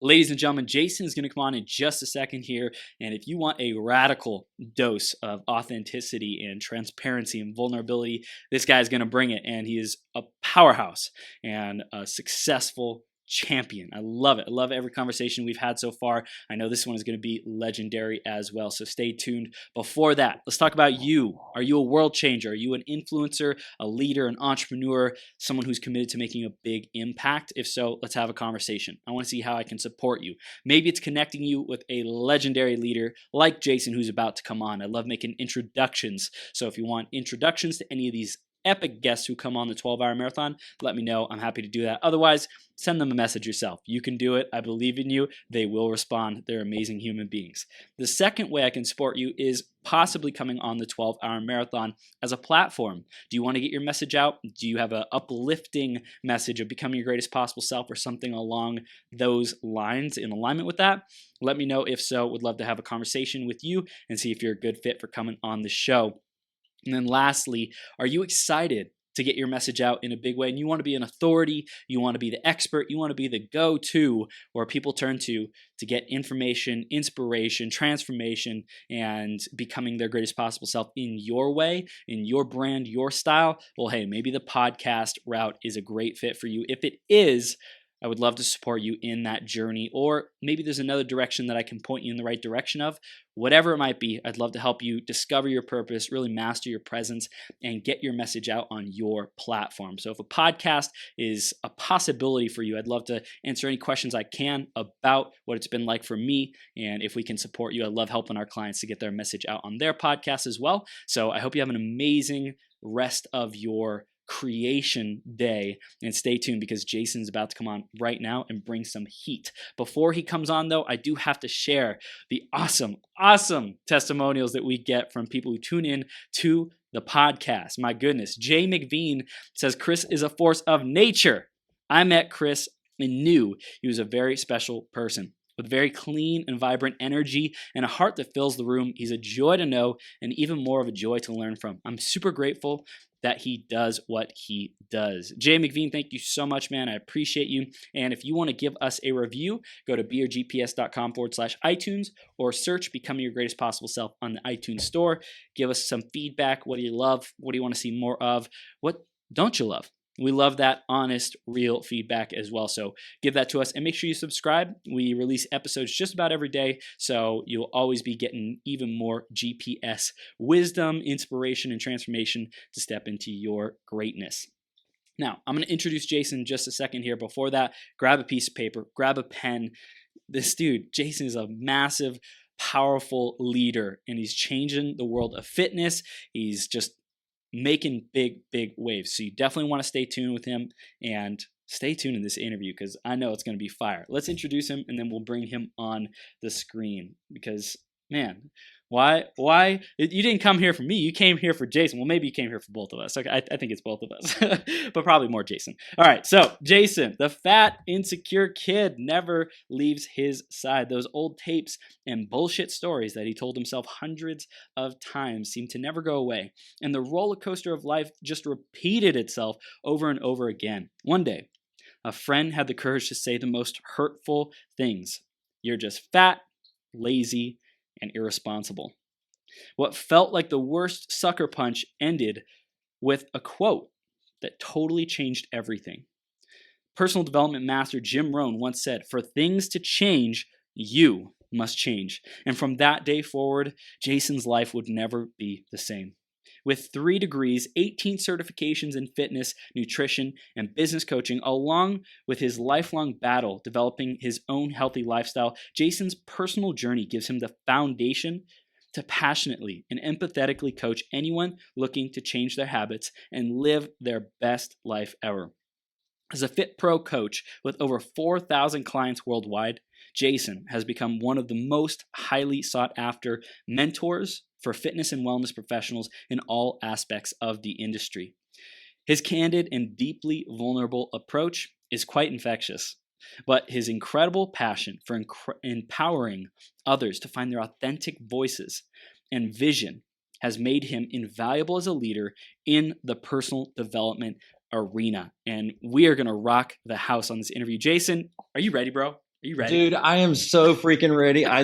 Ladies and gentlemen, Jason is going to come on in just a second here. And if you want a radical dose of authenticity and transparency and vulnerability, this guy's going to bring it. And he is a powerhouse and a successful champion. I love it. I love every conversation we've had so far. I know this one is going to be legendary as well. So stay tuned. Before that, let's talk about you. Are you a world changer? Are you an influencer, a leader, an entrepreneur, someone who's committed to making a big impact? If so, let's have a conversation. I want to see how I can support you. Maybe it's connecting you with a legendary leader like Jason, who's about to come on. I love making introductions. So if you want introductions to any of these epic guests who come on the 12-hour marathon, let me know. I'm happy to do that. Otherwise, send them a message yourself. You can do it. I believe in you. They will respond. They're amazing human beings. The second way I can support you is possibly coming on the 12-hour marathon as a platform. Do you want to get your message out? Do you have an uplifting message of becoming your greatest possible self or something along those lines in alignment with that? Let me know. If so, would love to have a conversation with you and see if you're a good fit for coming on the show. And then lastly, are you excited to get your message out in a big way? And you want to be an authority, you want to be the expert, you want to be the go-to where people turn to get information, inspiration, transformation, and becoming their greatest possible self in your way, in your brand, your style? Well, hey, maybe the podcast route is a great fit for you. If it is, I would love to support you in that journey, or maybe there's another direction that I can point you in the right direction of. Whatever it might be, I'd love to help you discover your purpose, really master your presence, and get your message out on your platform. So if a podcast is a possibility for you, I'd love to answer any questions I can about what it's been like for me. And if we can support you, I love helping our clients to get their message out on their podcast as well. So I hope you have an amazing rest of your creation day, and stay tuned because Jason's about to come on right now and bring some heat. Before he comes on though, I do have to share the awesome testimonials that we get from people who tune in to the podcast. My goodness, Jay McVean says Chris is a force of nature. I met Chris and knew he was a very special person with very clean and vibrant energy and a heart that fills the room. He's a joy to know and even more of a joy to learn from. I'm super grateful that he does what he does. Jay McVean, thank you so much, man. I appreciate you. And if you want to give us a review, go to beergps.com/iTunes or search Becoming Your Greatest Possible Self on the iTunes store. Give us some feedback. What do you love? What do you want to see more of? What don't you love? We love that honest, real feedback as well. So give that to us and make sure you subscribe. We release episodes just about every day, so you'll always be getting even more GPS wisdom, inspiration, and transformation to step into your greatness. Now, I'm going to introduce Jason in just a second here. Before that, grab a piece of paper, grab a pen. This dude, Jason, is a massive, powerful leader, and he's changing the world of fitness. He's just making big waves. So you definitely want to stay tuned with him and stay tuned in this interview because I know it's going to be fire. Let's introduce him and then we'll bring him on the screen because, man, why you didn't come here for me, you came here for Jason. Well, maybe you came here for both of us. Okay, I think it's both of us, but probably more Jason. All right, so Jason, the fat, insecure kid, never leaves his side. Those old tapes and bullshit stories that he told himself hundreds of times seem to never go away, and the roller coaster of life just repeated itself over and over again. One day, a friend had the courage to say the most hurtful things. You're just fat, lazy, and irresponsible. What felt like the worst sucker punch ended with a quote that totally changed everything. Personal development master Jim Rohn once said, "For things to change, you must change." And from that day forward, Jason's life would never be the same. With 3 degrees, 18 certifications in fitness, nutrition, and business coaching, along with his lifelong battle developing his own healthy lifestyle, Jason's personal journey gives him the foundation to passionately and empathetically coach anyone looking to change their habits and live their best life ever. As a Fit Pro coach with over 4,000 clients worldwide, Jason has become one of the most highly sought after mentors for fitness and wellness professionals in all aspects of the industry. His candid and deeply vulnerable approach is quite infectious, but his incredible passion for empowering others to find their authentic voices and vision has made him invaluable as a leader in the personal development arena. And we are going to rock the house on this interview. Jason, are you ready, bro? Are you ready? Dude, I am so freaking ready. I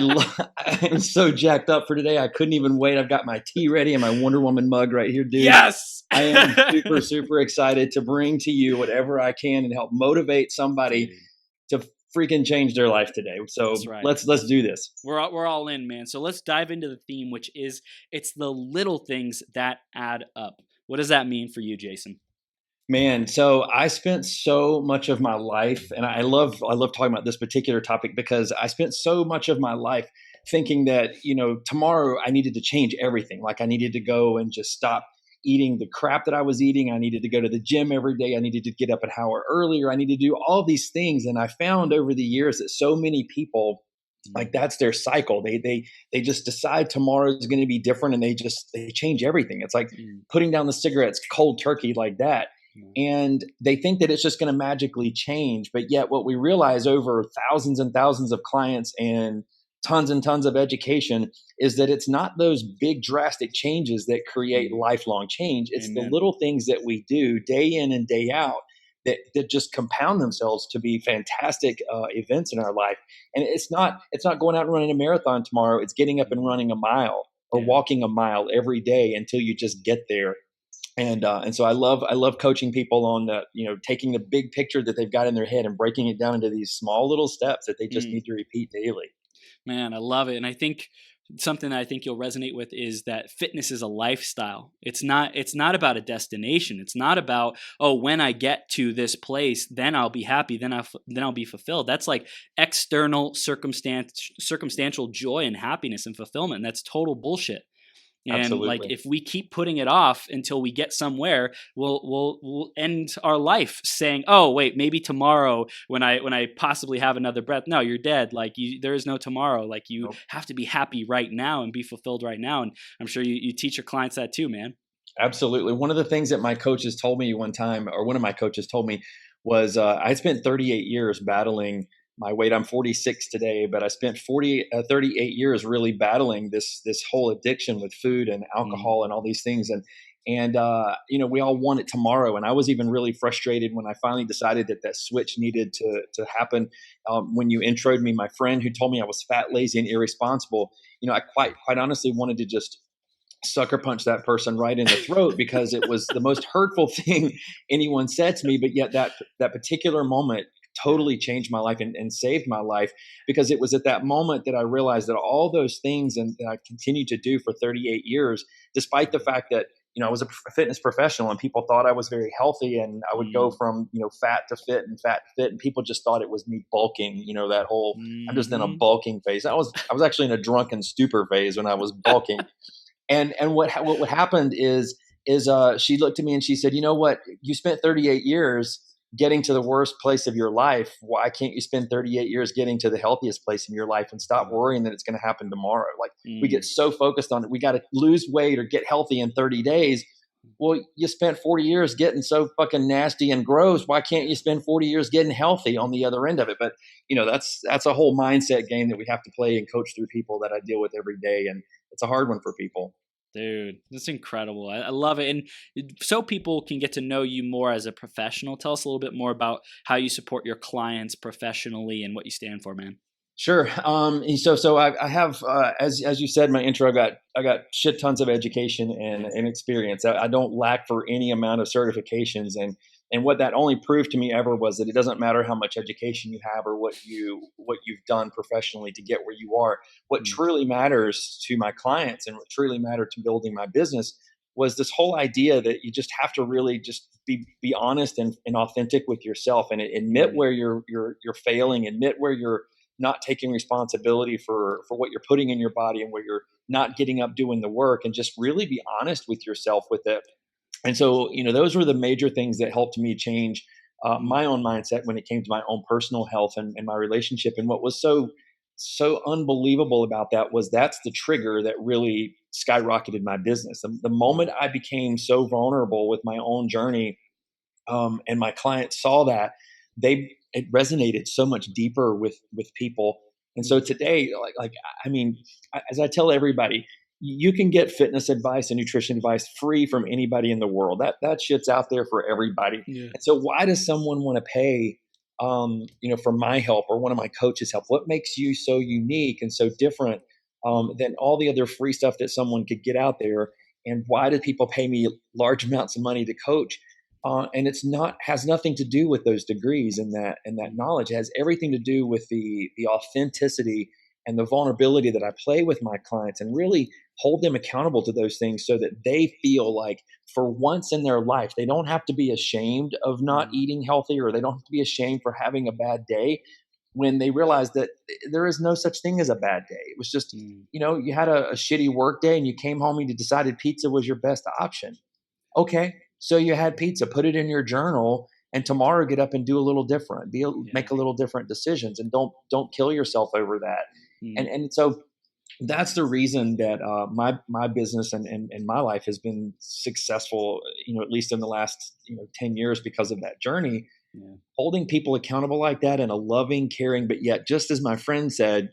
am so jacked up for today. I couldn't even wait. I've got my tea ready and my Wonder Woman mug right here, dude. Yes. I am super, super excited to bring to you whatever I can and help motivate somebody Dude, to freaking change their life today. that's So right. let's do this. We're all in, man. So let's dive into the theme, which is it's the little things that add up. What does that mean for you, Jason? Man, so I spent so much of my life, and I love talking about this particular topic because I spent so much of my life thinking that, tomorrow I needed to change everything. Like I needed to go and just stop eating the crap that I was eating. I needed to go to the gym every day. I needed to get up an hour earlier. I needed to do all these things. And I found over the years that so many people, Mm, like, that's their cycle. They just decide tomorrow is going to be different, and they change everything. It's like mm, putting down the cigarettes cold turkey like that. mm, And they think that it's just going to magically change. But yet, what we realize over thousands and thousands of clients and tons of education is that it's not those big drastic changes that create mm. lifelong change. It's the Amen. little things that we do day in and day out that just compound themselves to be fantastic events in our life. And it's not going out and running a marathon tomorrow. It's getting up and Mm, running a mile or yeah. walking a mile every day until you just get there. And so I love coaching people on the, taking the big picture that they've got in their head and breaking it down into these small little steps that they just Mm. need to repeat daily. Man, I love it. And I think something that I think you'll resonate with is that fitness is a lifestyle. It's not about a destination. It's not about, oh, when I get to this place, then I'll be happy, then I'll be fulfilled. That's like external circumstantial joy and happiness and fulfillment. And that's total bullshit. And like Absolutely. if we keep putting it off until we get somewhere, we'll end our life saying, "Oh, wait, maybe tomorrow when I possibly have another breath." No, you're dead. Like there is no tomorrow. Like you Nope. have to be happy right now and be fulfilled right now. And I'm sure you teach your clients that too, man. Absolutely. One of the things that my coaches told me one time, or one of my coaches told me, was I spent 38 years battling my weight. I'm 46 today, but I spent 38 years really battling this whole addiction with food and Mm, alcohol and all these things. And we all want it tomorrow. And I was even really frustrated when I finally decided that switch needed to happen. When you introed me, my friend who told me I was fat, lazy, and irresponsible, I quite honestly wanted to just sucker punch that person right in the throat because it was the most hurtful thing anyone said to me. But yet that particular moment yeah. totally changed my life and saved my life, because it was at that moment that I realized that all those things and that I continued to do for 38 years, despite the fact that I was a fitness professional and people thought I was very healthy, and I would go Mm, from fat to fit and fat to fit, and people just thought it was me bulking. That whole I'm just in a mm-hmm. bulking phase. I was actually in a drunken stupor phase when I was bulking. And what happened is she looked at me and she said, "You know what? You spent 38 years getting to the worst place of your life. Why can't you spend 38 years getting to the healthiest place in your life and stop Mm, worrying that it's going to happen tomorrow?" Like, we get mm, so focused on it. We got to lose weight or get healthy in 30 days. Well, you spent 40 years getting so fucking nasty and gross. Why can't yeah. you spend 40 years getting healthy on the other end of it? But that's a whole mindset game that we have to play and coach through people that I deal with every day, and it's a hard one for people. Dude, that's incredible. I love it. And so people can get to know you more as a professional. Tell us a little bit more about how you support your clients professionally and what you stand for, man. Sure. So I have, as you said in my intro, I got shit tons of education and, Yeah. and experience. I don't lack for any amount of certifications, and what that only proved to me ever was that it doesn't matter how much education you have or what you've done professionally to get where you are. What Mm, truly matters to my clients and what truly mattered to building my business was this whole idea that you just have to really just be honest and authentic with yourself, and admit mm, where you're failing, admit where you're not taking responsibility for what you're putting in your body, and where you're not getting up doing the work, and just really be honest with yourself with it. And so, those were the major things that helped me change mm, my own mindset when it came to my own personal health and my relationship. And what was so unbelievable about that was that's the trigger that really skyrocketed my business. The mm, moment I became so vulnerable with my own journey, and my clients saw that, it resonated so much deeper with people. And so mm. today, like I mean, as I tell everybody, you can get fitness advice and nutrition advice free from anybody in the world. That shit's out there for everybody. Yeah. And so why does someone want to pay for my help or one of my coaches' help? What makes you so unique and so different than all the other free stuff that someone could get out there? And why do people pay me large amounts of money to coach? And it's not has nothing to do with those degrees and that knowledge. It has everything to do with the authenticity and the vulnerability that I play with my clients, and really hold them accountable to those things so that they feel like for once in their life they don't have to be ashamed of not Mm, eating healthy, or they don't have to be ashamed for having a bad day, when they realize that there is no such thing as a bad day. It was just, mm, you had a shitty work day and you came home and you decided pizza was your best option. Okay, so you had pizza, put it in your journal, and tomorrow get up and do a little different, yeah. make a little different decisions, and don't kill yourself over that. And Mm, and so that's the reason that my business and my life has been successful, at least in the last 10 years, because of that journey. yeah. Holding people accountable like that in a loving, caring, but yet, just as my friend said,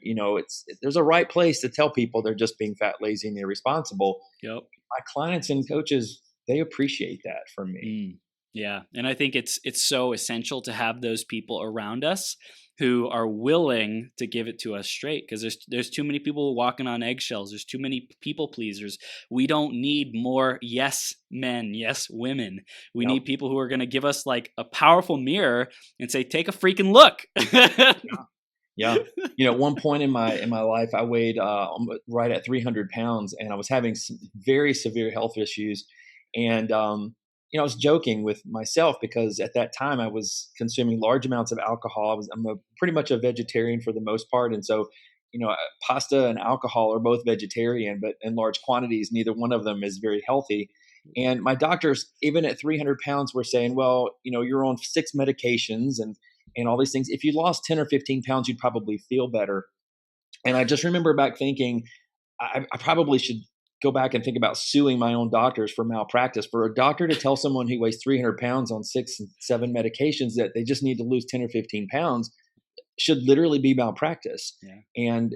there's a right place to tell people they're just being fat, lazy, and irresponsible. Yep. My clients and coaches, they appreciate that from me. Mm, yeah, and I think it's so essential to have those people around us who are willing to give it to us straight, because there's too many people walking on eggshells. There's too many people pleasers. We don't need more yes men, yes women. We Yep. need people who are going to give us like a powerful mirror and say, "Take a freaking look." Yeah. At one point in my life, I weighed right at 300 pounds, and I was having some very severe health issues. And I was joking with myself because at that time I was consuming large amounts of alcohol. I'm pretty much a vegetarian for the most part, and so pasta and alcohol are both vegetarian, but in large quantities. Neither one of them is very healthy. And my doctors, even at 300 pounds, were saying, "Well, you're on 6 medications and all these things. If you lost 10 or 15 pounds, you'd probably feel better." And I just remember back thinking, I probably should go back and think about suing my own doctors for malpractice. For a doctor to tell someone who weighs 300 pounds on 6 and 7 medications that they just need to lose 10 or 15 pounds should literally be malpractice. Yeah. And,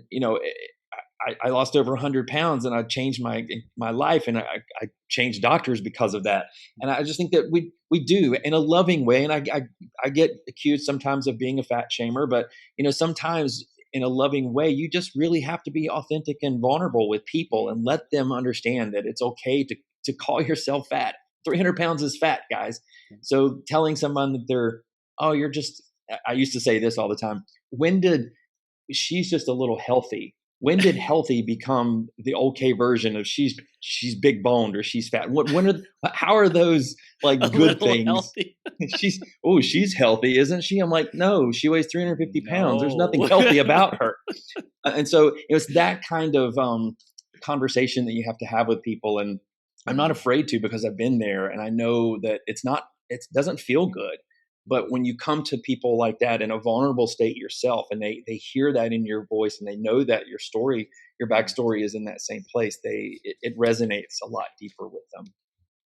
I lost over 100 pounds, and I changed my life, and I changed doctors because of that. And I just think that we do in a loving way. And I get accused sometimes of being a fat shamer, but sometimes in a loving way, you just really have to be authentic and vulnerable with people Mm, and let them understand that it's okay to call yourself fat. 300 pounds is fat, guys. yeah. So telling someone that oh, you're just, I used to say this all the time. When did she's just a little healthy? When did healthy become the okay version of she's big boned or she's fat? How are those A like good little things? healthy. She's healthy, isn't she? I'm like, no, she weighs 350 pounds. There's nothing No. healthy about her. And so it's that kind of conversation that you have to have with people. And I'm not Mm, afraid to, because I've been there and I know that it doesn't feel good. But when you come to people like that in a vulnerable state yourself, and they hear that in your voice, and they know that your mm. backstory is in that same place, it resonates a lot deeper with them.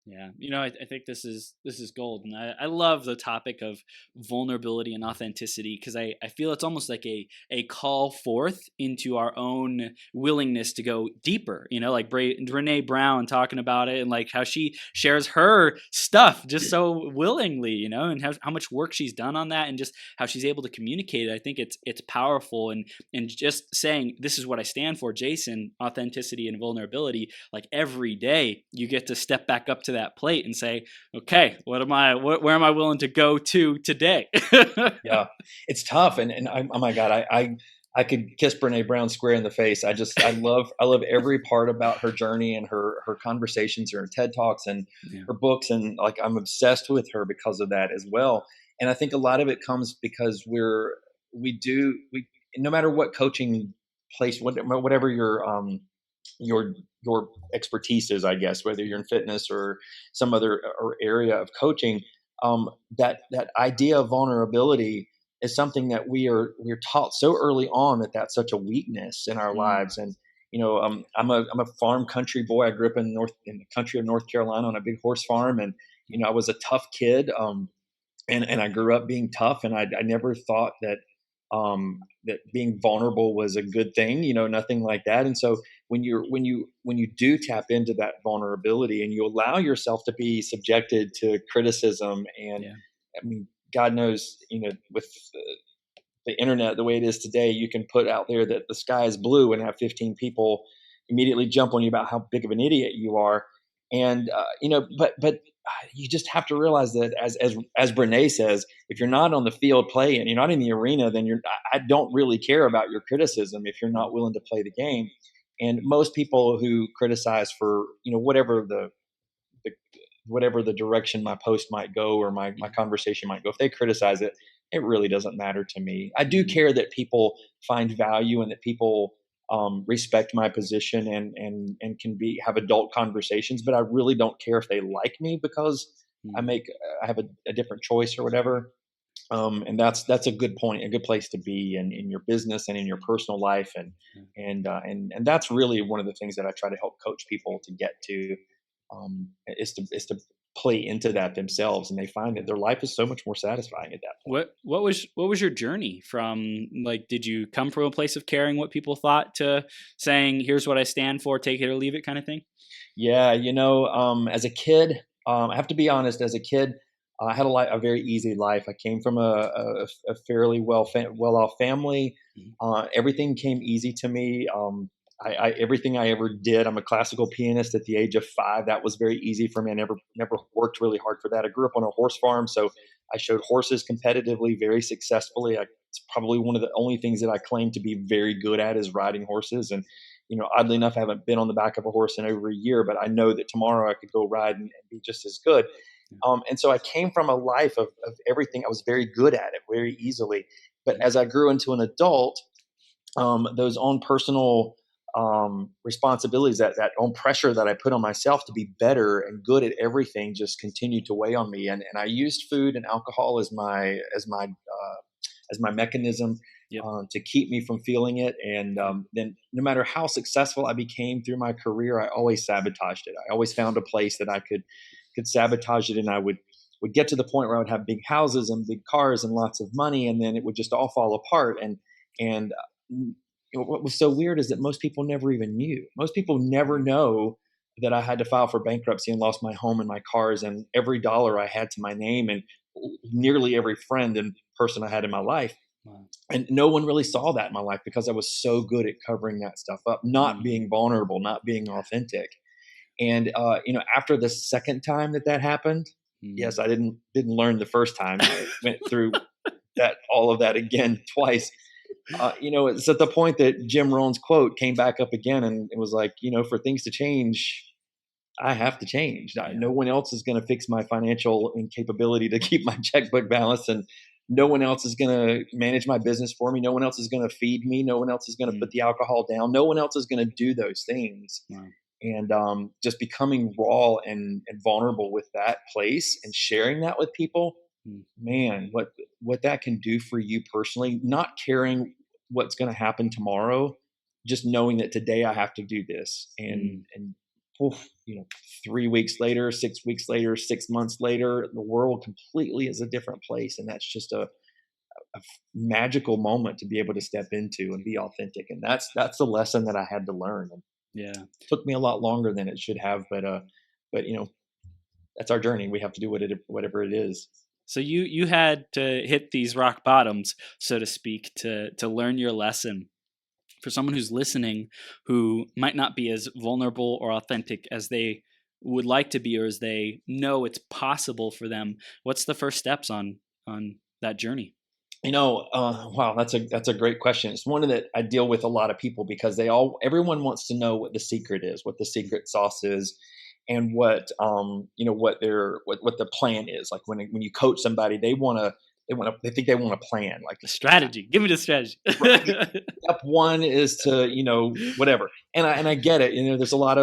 Yeah, I think this is gold, and I love the topic of vulnerability and authenticity, because I feel it's almost like a call forth into our own willingness to go deeper. Like Brene Brown talking about it, and like how she shares her stuff just so willingly. And how much work she's done on that, and just how she's able to communicate it. I think it's powerful, and just saying, this is what I stand for, Jason: authenticity and vulnerability. Like every day, you get to step back up to that plate and say, okay, where am I willing to go to today? Yeah, it's tough, and oh my god, I could kiss Brene Brown square in the face. I love every part about her journey and her conversations, her TED talks, and Yeah. her books, and like I'm obsessed with her because of that as well. And I think a lot of it comes because we no matter what coaching place, whatever your your expertise is, I guess, whether you're in fitness or some other or area of coaching, that idea of vulnerability is something that we're taught so early on that that's such a weakness in our Mm, lives. And I'm a farm country boy. I grew up in the country of North Carolina on a big horse farm, and yeah. I was a tough kid. And I grew up being tough, and I never thought that being vulnerable was a good thing, nothing like that. And so when you do tap into that vulnerability and you allow yourself to be subjected to criticism, and Yeah. I mean, God knows, with the internet the way it is today, you can put out there that the sky is blue and have 15 people immediately jump on you about how big of an idiot you are. And but you just have to realize that, as Brene says, if you're not on the field playing, you're not in the arena, then I don't really care about your criticism if you're not willing to play the game. And most people who criticize for whatever the whatever the direction my post might go, or my conversation might go, if they criticize it, it really doesn't matter to me. I do care that people find value, and that people respect my position, and can have adult conversations. But I really don't care if they like me because I Mm. make I have a different choice or whatever. And that's a good point, a good place to be in your business and in your personal life. And that's really one of the things that I try to help coach people to get to, is to play into that themselves, and they find that their life is so much more satisfying at that point. What was your journey from, like, did you come from a place of caring what people thought to saying, here's what I stand for, take it or leave it kind of thing? Yeah, as a kid, I have to be honest. As a kid, I had a very easy life. I came from a fairly well off family. Mhm. Everything came easy to me. Everything I ever did. I'm a classical pianist at the age of 5. That was very easy for me. I never worked really hard for that. I grew up on a horse farm, so I showed horses competitively, very successfully. It's probably one of the only things that I claim to be very good at, is riding horses. And oddly enough, I haven't been on the back of a horse in over a year, but I know that tomorrow I could go ride and be just as good. And so I came from a life of everything. I was very good at it very easily. But Mhm. as I grew into an adult, those own personal responsibilities, that own pressure that I put on myself to be better and good at everything, just continued to weigh on me. And I used food and alcohol as my mechanism Yep. to keep me from feeling it. And Okay. then, no matter how successful I became through my career, I always sabotaged it. I always found a place that I could sabotage it, and I would get to the point where I would have big houses and big cars and lots of money, and then it would just all fall apart. And what was so weird is that most people never even knew. Most people never Mm. know that I had to file for bankruptcy and lost my home and my cars and every dollar I had to my name, and nearly every friend and person I had in my life. Wow. And no one really saw that in my life because I was so good at covering that stuff up, not Mm. being vulnerable, not being authentic. And after the second time that happened, Mm. yes, I didn't learn the first time. I went through that all of that again twice. It's at the point that Jim Rohn's quote came back up again, and it was like, for things to change, I have to change. Yeah. No one else is going to fix my financial incapability to keep my checkbook balance, and no one else is going to manage my business for me. No one else is going to feed me. No one else is going to put Mm. the alcohol down. No one else is going to do those things. Wow. And just becoming raw and vulnerable with that place and sharing that with people, Mm. man, what that can do for you personally, not caring what's going to happen tomorrow, just knowing that today I have to do this. and Mm. and oof, 3 weeks later, 6 weeks later, 6 months later, the world completely is a different place. And that's just a magical moment to be able to step into and be authentic. And that's the lesson that I had to learn. And Yeah. took me a lot longer than it should have, but that's our journey. We have to do whatever it is. So you had to hit these rock bottoms, so to speak, to learn your lesson. For someone who's listening, who might not be as vulnerable or authentic as they would like to be, or as they know it's possible for them, what's the first steps on that journey? Wow, that's a great question. It's one that I deal with a lot of people because everyone wants to know what the secret is, what the secret sauce is, and what the plan is. Like when you coach somebody, they think they want a plan. Like, The strategy. Give me the strategy. right, step one is to whatever. And I get it. There's a lot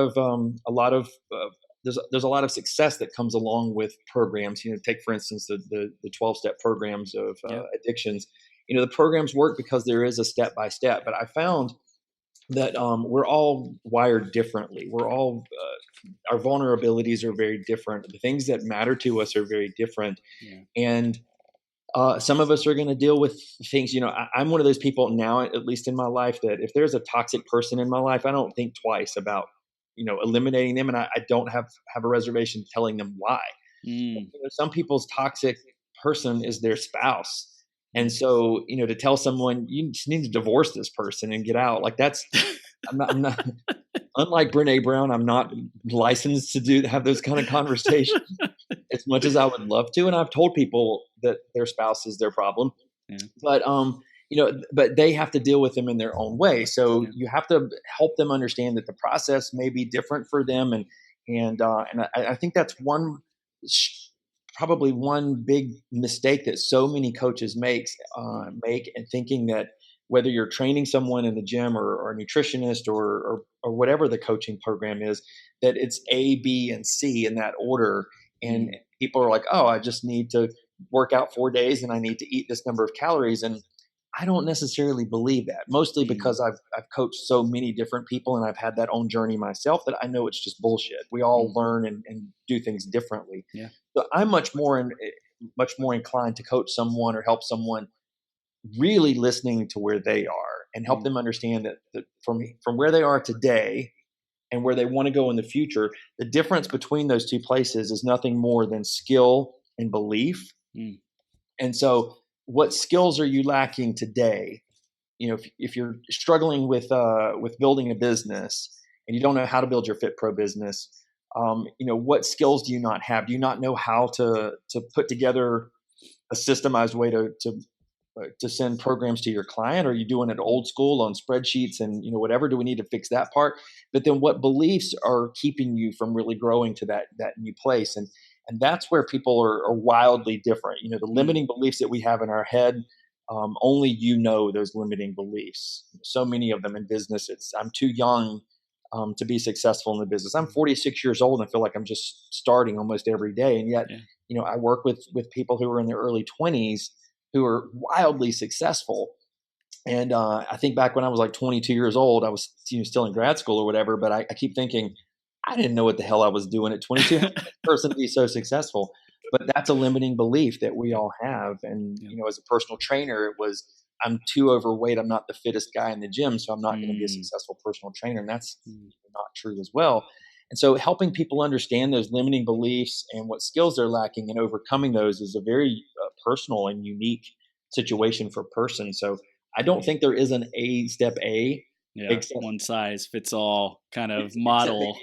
of success that comes along with programs. Take for instance the 12-step programs of Yep. addictions. The programs work because there is a step by step. But I found that we're all wired differently. Our vulnerabilities are very different. The things that matter to us are very different. Yeah. And some of us are going to deal with things. I'm one of those people now, at least in my life, that if there's a toxic person in my life, I don't think twice about eliminating them, and I don't have a reservation telling them why. Mm. Some people's toxic person is their spouse. And Mm. so, to tell someone you just need to divorce this person and get out, like I'm not, unlike Brene Brown, I'm not licensed to have those kind of conversations as much as I would love to. And I've told people that their spouse is their problem, Yeah. but but they have to deal with them in their own way. So Yeah. you have to help them understand that the process may be different for them, and I think that's probably one big mistake that so many coaches make, and thinking that whether you're training someone in the gym, or a nutritionist, or whatever the coaching program is, that it's A, B, and C in that order. And Mm. people are like, oh, I just need to work out 4 days and I need to eat this number of calories. And I don't necessarily believe that, mostly Mm. because I've coached so many different people and I've had that own journey myself, that I know it's just bullshit. We all Mm. learn and do things differently. Yeah. So I'm much more inclined to coach someone or help someone really listening to where they are, and help Mm. them understand that from where they are today and where they want to go in the future, the difference between those two places is nothing more than skill and belief. Mm. And so, what skills are you lacking today? If you're struggling with building a business and you don't know how to build your Fit Pro business, what skills do you not have? Do you not know how to put together a systemized way to send programs to your client? Or are you doing it old school on spreadsheets and whatever? Do we need to fix that part? But then, what beliefs are keeping you from really growing to that new place? And that's where people are wildly different. The Mm. limiting beliefs that we have in our head, only those limiting beliefs. So many of them in business. I'm too young to be successful in the business. I'm 46 years old and I feel like I'm just starting almost every day. And yet, Yeah. I work with people who are in their early 20s who are wildly successful. And I think back when I was like 22 years old, I was still in grad school or whatever. But I keep thinking, I didn't know what the hell I was doing at 22. How can this person be so successful? But that's a limiting belief that we Yeah. all have. And Yeah. as a personal trainer, it was, I'm too overweight. I'm not the fittest guy in the gym, so I'm not going to be a Mm. successful personal trainer. And that's Mm. not true as well. And so, helping people understand those limiting beliefs and what skills they're lacking and overcoming those is a very personal and unique situation for a person. So, I don't think there is an step A, Yeah. except One size fits all kind of except model.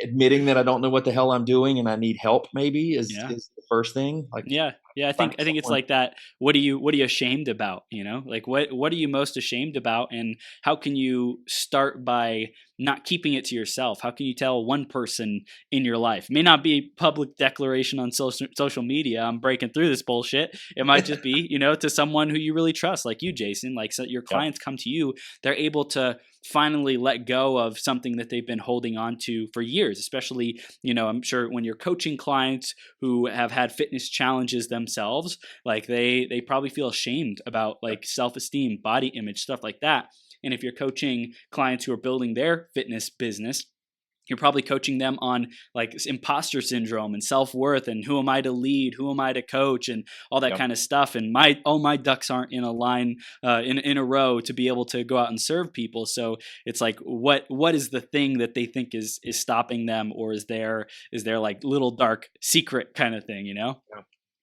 admitting that I don't know what the hell I'm doing and I need help. Maybe Yeah. is the first thing. Like, Yeah. Yeah, I finding think it's someone. like that. What are you ashamed about, you know? Like what are you most ashamed about, and how can you start by not keeping it to yourself? How can you tell one person in your life? It may not be public declaration on social media, I'm breaking through this bullshit. It might just be, to someone who you really trust, like you, Jason. Like, so your Yep. clients come to you, they're able to finally let go of something that they've been holding on to for years, especially, I'm sure when you're coaching clients who have had fitness challenges themselves, like they probably feel ashamed about like self-esteem, body image, stuff like that. And if you're coaching clients who are building their fitness business, you're probably coaching them on like imposter syndrome and self-worth and who am I to lead, who am I to coach, and all that Yep. kind of stuff. And my ducks aren't in a line, in a row to be able to go out and serve people. So it's like, what is the thing that they think is stopping them, or is there like little dark secret kind of thing, Yeah.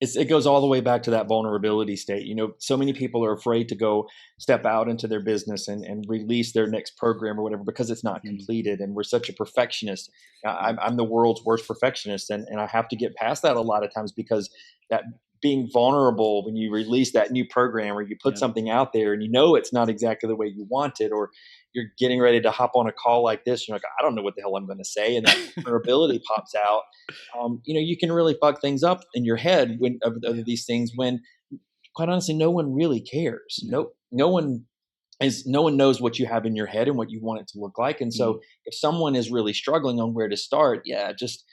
It goes all the way back to that vulnerability state. So many people are afraid to go step out into their business and release their next program or whatever because it's not Mm. completed. And we're such a perfectionist. Yeah. I'm the world's worst perfectionist. And I have to get past that a lot of times, because that being vulnerable when you release that new program or you put Yeah. something out there and it's not exactly the way you want it, or you're getting ready to hop on a call like this, you're like, I don't know what the hell I'm going to say. And that vulnerability pops out. You can really fuck things up in your head when of Yeah. these things, when quite honestly, no one really cares. No. No one knows what you have in your head and what you want it to look like. And so Mm. if someone is really struggling on where to start, yeah, just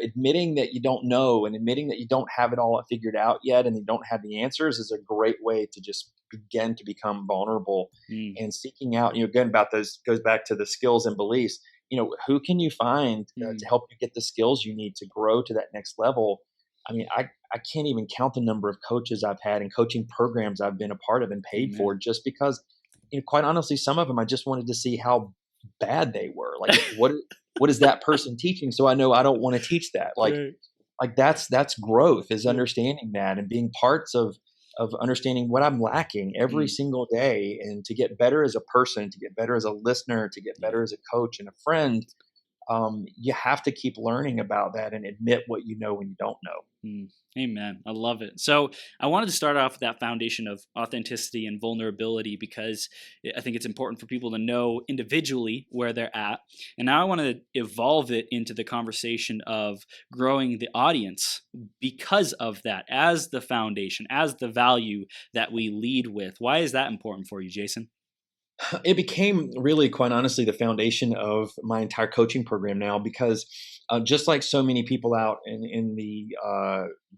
admitting that you don't know and admitting that you don't have it all figured out yet and you don't have the answers is a great way to just begin to become vulnerable. Mm. And seeking out, again, about those goes back to the skills and beliefs. Who can you find to Mm. help you get the skills you need to grow to that next level? I mean, I can't even count the number of coaches I've had and coaching programs I've been a part of and paid Amen. for, just because, quite honestly, some of them I just wanted to see how bad they were. Like, what is that person teaching? So I know I don't want to teach that. Like, Right. like that's growth, is Yeah. understanding that and being parts of understanding what I'm lacking every Mm, single day, and to get better as a person, to get better as a listener, to get yeah. better as a coach and a friend. You have to keep learning about that and admit what you know when you don't know. Mm, amen. I love it. So I wanted to start off with that foundation of authenticity and vulnerability because I think it's important for people to know individually where they're at. And now I want to evolve it into the conversation of growing the audience because of that as the foundation, as the value that we lead with. Why is that important for you, Jason? It became really, quite honestly, the foundation of my entire coaching program now, because just like so many people out in the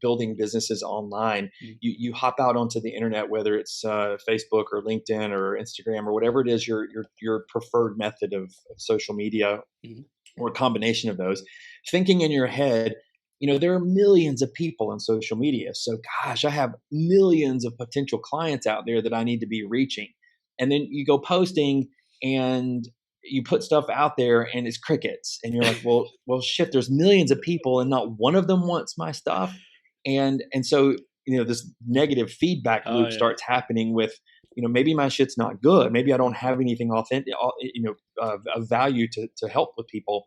building businesses online, Mm, you hop out onto the internet, whether it's Facebook or LinkedIn or Instagram or whatever it is your preferred method of social media, mhm. or a combination of those, thinking in your head, there are millions of people on social media. So, gosh, I have millions of potential clients out there that I need to be reaching. And then you go posting and you put stuff out there and it's crickets. And you're like, well, shit, there's millions of people and not one of them wants my stuff. And so, this negative feedback Oh, loop yeah. starts happening with, maybe my shit's not good. Maybe I don't have anything authentic, of value to help with people.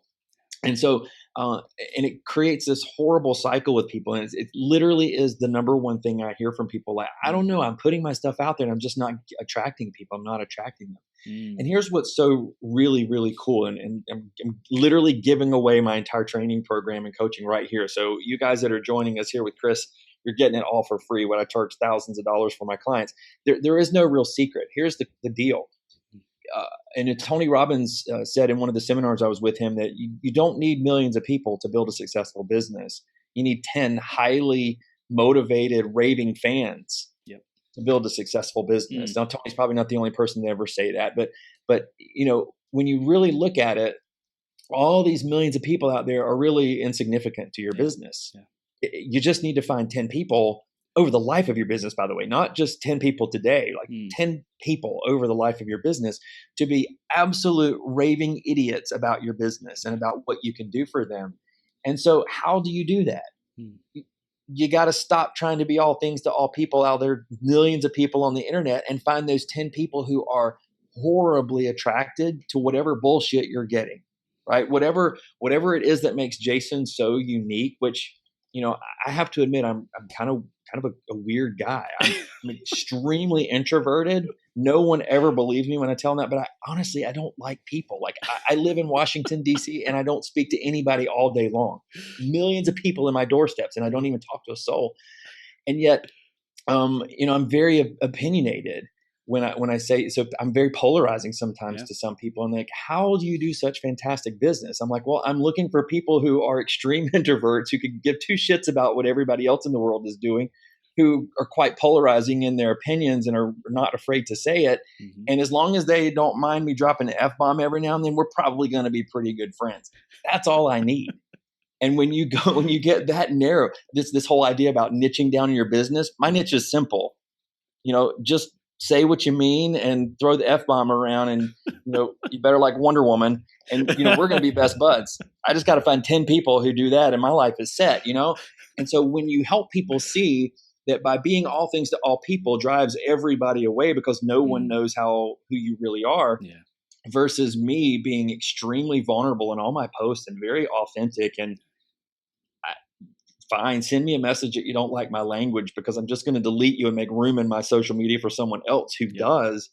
And so, and it creates this horrible cycle with people. And it literally is the number one thing I hear from people. Like, I Mm, don't know, I'm putting my stuff out there and I'm just not attracting people. I'm not attracting them. And mm. here's what's so really, really cool. And I'm literally giving away my entire training program and coaching right here. So you guys that are joining us here with Chris, you're getting it all for free. What I charge thousands of dollars for my clients. There is no real secret. Here's the deal. uh, and Tony Robbins said in one of the seminars I was with him that you don't need millions of people to build a successful business. You need 10 highly motivated, raving fans Yep. to build a successful business. Mm, Now, Tony's probably not the only person to ever say that, but when you really look at it, all these millions of people out there are really insignificant to your yeah. business. Yeah. You just need to find 10 people over the life of your business, by the way, not just 10 people today, like Mm, 10 people over the life of your business, to be absolute raving idiots about your business and yeah. about what you can do for them. And so, how do you do that? Mm, You got to stop trying to be all things to all people out there, millions of people on the internet, and find those 10 people who are horribly attracted to whatever bullshit you're getting, right? Whatever it is that makes Jason so unique, which, I have to admit, I'm kind of a weird guy. I'm extremely introverted. No one ever believes me when I tell them that, but I don't like people. Like, I live in Washington, D.C., and I don't speak to anybody all day long. Millions of people in my doorsteps, and I don't even talk to a soul. And yet, I'm very opinionated when I say so. I'm very polarizing sometimes yeah. to some people. And like, how do you do such fantastic business? I'm like, well, I'm looking for people who are extreme introverts who could give two shits about what everybody else in the world is doing, who are quite polarizing in their opinions and are not afraid to say it. Hmm. And as long as they don't mind me dropping an F bomb every now and then, we're probably going to be pretty good friends. That's all I need. And when you get that narrow, this whole idea about niching down in your business, my niche is simple. Just say what you mean and throw the F bomb around, and you better like Wonder Woman, and we're going to be best buds. I just got to find 10 people who do that, and my life is set. And so when you help people see that by being all things to all people drives everybody away because no one Mm, knows who you really are, yeah. versus me being extremely vulnerable in all my posts and very authentic. And fine, send me a message that you don't like my language, because I'm just going to delete you and make room in my social media for someone else who Yep. does.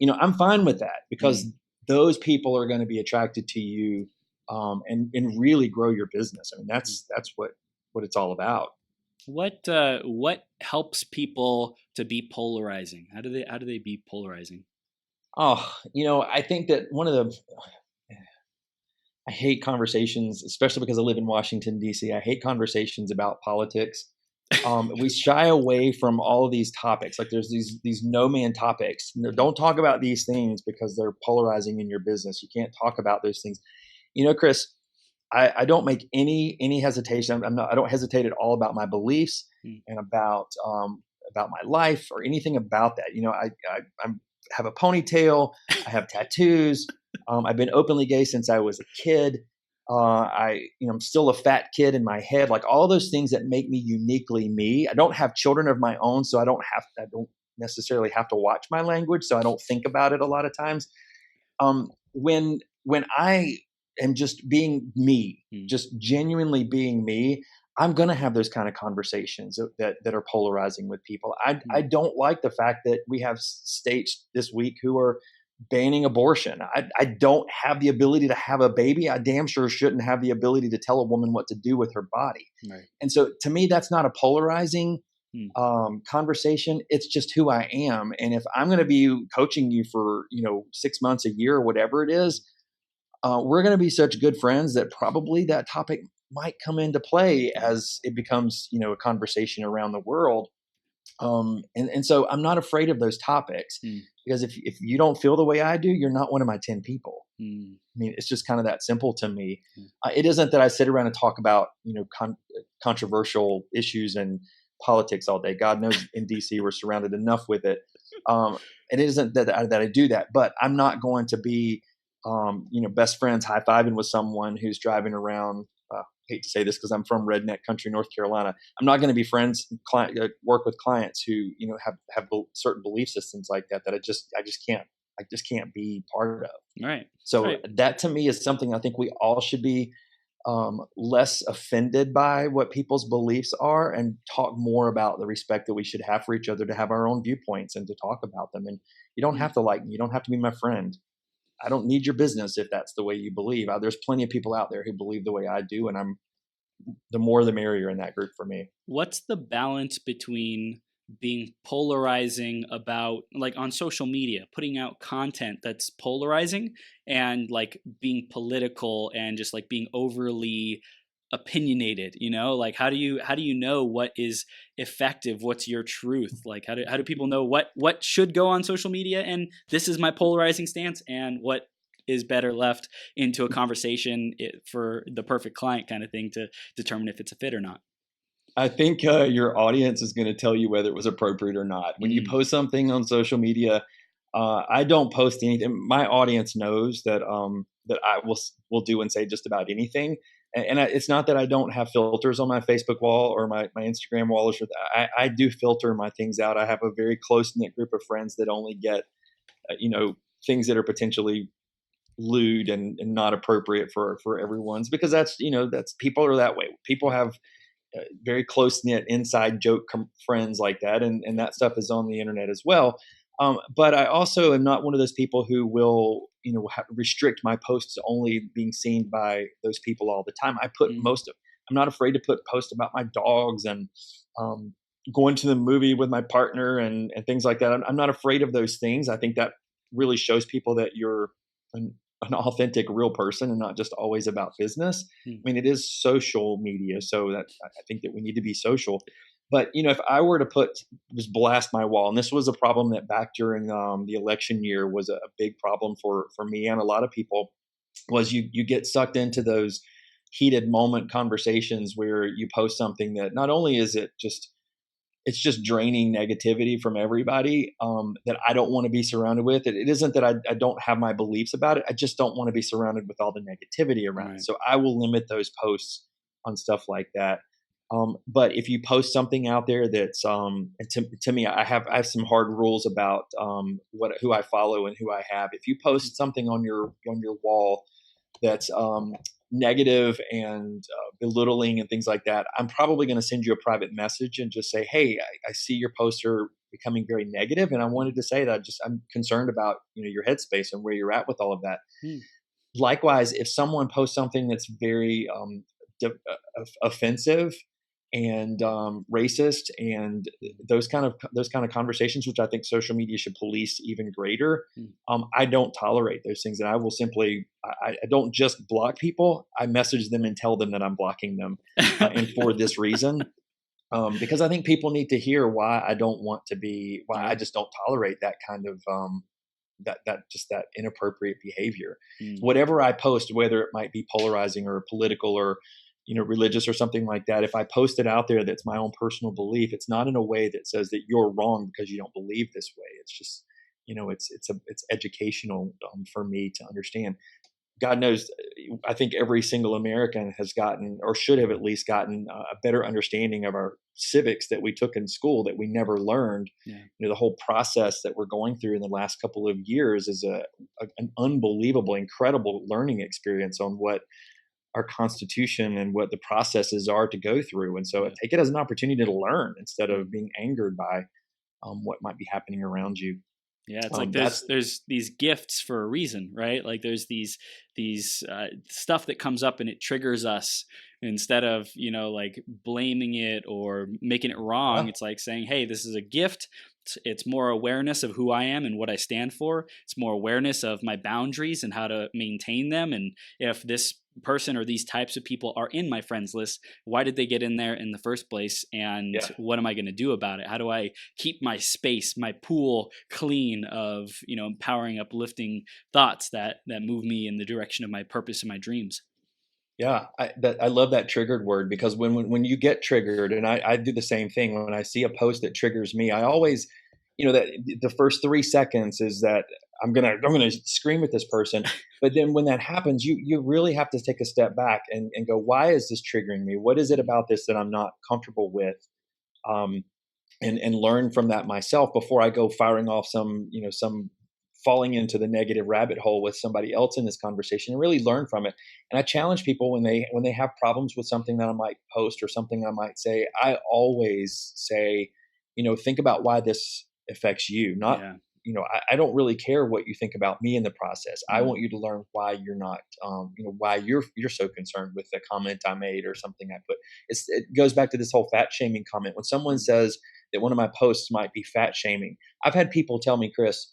I'm fine with that, because Mm. those people are going to be attracted to you, and really grow your business. I mean, Mm. that's what it's all about. What helps people to be polarizing? How do they be polarizing? Oh, I think that I hate conversations, especially because I live in Washington, D.C. I hate conversations about politics. We shy away from all of these topics. Like, there's these no man topics. Mhm. Don't talk about these things because they're polarizing in your business. You can't talk about those things. Chris, I don't make any hesitation. I don't hesitate at all about my beliefs Mm. and about my life or anything about that. I'm have a ponytail. I have tattoos. I've been openly gay since I was a kid. I'm still a fat kid in my head, like all those things that make me uniquely me. I don't have children of my own, so I don't necessarily have to watch my language, so I don't think about it a lot of times. When I am just being me, Mm. just genuinely being me, I'm going to have those kind of conversations that are polarizing with people. I Mm. don't like the fact that we have states this week who are banning abortion. I don't have the ability to have a baby. I damn sure shouldn't have the ability to tell a woman what to do with her body. Right. And so to me, that's not a polarizing Mm. conversation. It's just who I am. And if I'm going to be coaching you for, 6 months, a year, or whatever it is, we're going to be such good friends that probably that topic might come into play Yeah. as it becomes, a conversation around the world. And so I'm not afraid of those topics Mm. because if you don't feel the way I do, you're not one of my 10 people. Mm. I mean, it's just kind of that simple to me. Mm. It isn't that I sit around and talk about, controversial issues and politics all day. God knows in DC we're surrounded enough with it. It isn't that I do that, but I'm not going to be, best friends high fiving with someone who's driving around. Hate to say this because I'm from redneck country, North Carolina. I'm not going to be friends, work with clients who have certain belief systems like that. That I just can't be part of. Right. So Right. that to me is something I think we all should be less offended by what people's beliefs are and talk more about the respect that we should have for each other to have our own viewpoints and to talk about them. And you don't Mm. have to like me. You don't have to be my friend. I don't need your business if that's the way you believe. There's plenty of people out there who believe the way I do, and I'm the more the merrier in that group for me. What's the balance between being polarizing about, like, on social media, putting out content that's polarizing, and like being political and just like being overly opinionated, like how do you know what is effective, what's your truth, like how do people know what should go on social media, and this is my polarizing stance, and what is better left into a conversation for the perfect client kind of thing to determine if it's a fit or not. I think your audience is going to tell you whether it was appropriate or not. When you Mm. post something on social media, I don't post anything. My audience knows that I will do and say just about anything. It's not that I don't have filters on my Facebook wall or my Instagram wall. I do filter my things out. I have a very close knit group of friends that only get things that are potentially lewd and not appropriate for everyone's, because that's people are that way. People have very close knit inside joke friends like that, and that stuff is on the internet as well. But I also am not one of those people who will restrict my posts to only being seen by those people all the time. I put Mm. most of. I'm not afraid to put posts about my dogs and um, going to the movie with my partner and things like that. I'm not afraid of those things. I think that really shows people that you're an authentic, real person and not just always about business. I Mm. mean, it is social media, so that I think that we need to be social. But if I were to just blast my wall, and this was a problem that back during the election year was a big problem for me and a lot of people, was you get sucked into those heated moment conversations where you post something that not only is it's just draining negativity from everybody, that I don't want to be surrounded with. It isn't that I don't have my beliefs about it. I just don't want to be surrounded with all the negativity around it. Right. So I will limit those posts on stuff like that. But if you post something out there that's, and to me, I have some hard rules about who I follow and who I have. If you post something on your wall that's negative and belittling and things like that, I'm probably going to send you a private message and just say, "Hey, I see your posts are becoming very negative, and I wanted to say that I'm concerned about your headspace and where you're at with all of that." Mm. Likewise, if someone posts something that's very offensive and racist and those kind of conversations, which I think social media should police even greater, Mm. I don't tolerate those things, and I will simply I don't just block people. I message them and tell them that I'm blocking them, and for this reason. Because I think people need to hear why I Yeah. just don't tolerate that kind of that inappropriate behavior. Mm. Whatever I post, whether it might be polarizing or political or religious or something like that, if I post it out there that's my own personal belief, it's not in a way that says that you're wrong because you don't believe this way. It's just it's educational for me to understand. God knows, I think every single American has gotten, or should have at least gotten, a better understanding of our civics that we took in school that we never learned. Yeah. The whole process that we're going through in the last couple of years is an unbelievable, incredible learning experience on what our Constitution and what the processes are to go through. And so Yeah. take it as an opportunity to learn instead of Mm. being angered by what might be happening around you. Yeah, it's like That's there's these gifts for a reason, right? Like there's these stuff that comes up and it triggers us instead of like blaming it or making it wrong. yeah, It's like saying, hey, this is a gift. It's more awareness of who I am and what I stand for. It's more awareness of my boundaries and how to maintain them. And if this person or these types of people are in my friends list, why did they get in there in the first place? And yeah. what am I going to do about it? How do I keep my space, my pool clean of, empowering, uplifting thoughts that move me in the direction of my purpose and my dreams? Yeah, I love that triggered word because when you get triggered, and I do the same thing when I see a post that triggers me, I always, that the first 3 seconds is that I'm gonna scream at this person, but then when that happens, you really have to take a step back and go, why is this triggering me? What is it Mm. about this that I'm not comfortable with? Um, and learn from that myself before I go firing off some falling into the negative rabbit hole with somebody else in this conversation and really learn from it. And I challenge people when they have problems with something that I might post or something I might say, I always say, think about why this affects you. Not, Yeah. I don't really care what you think about me in the process. I Mm. want you to learn why you're not, why you're so concerned with the comment I made or something I put. It goes back to this whole fat shaming comment. When someone Mm. says that one of my posts might be fat shaming, I've had people tell me, Chris,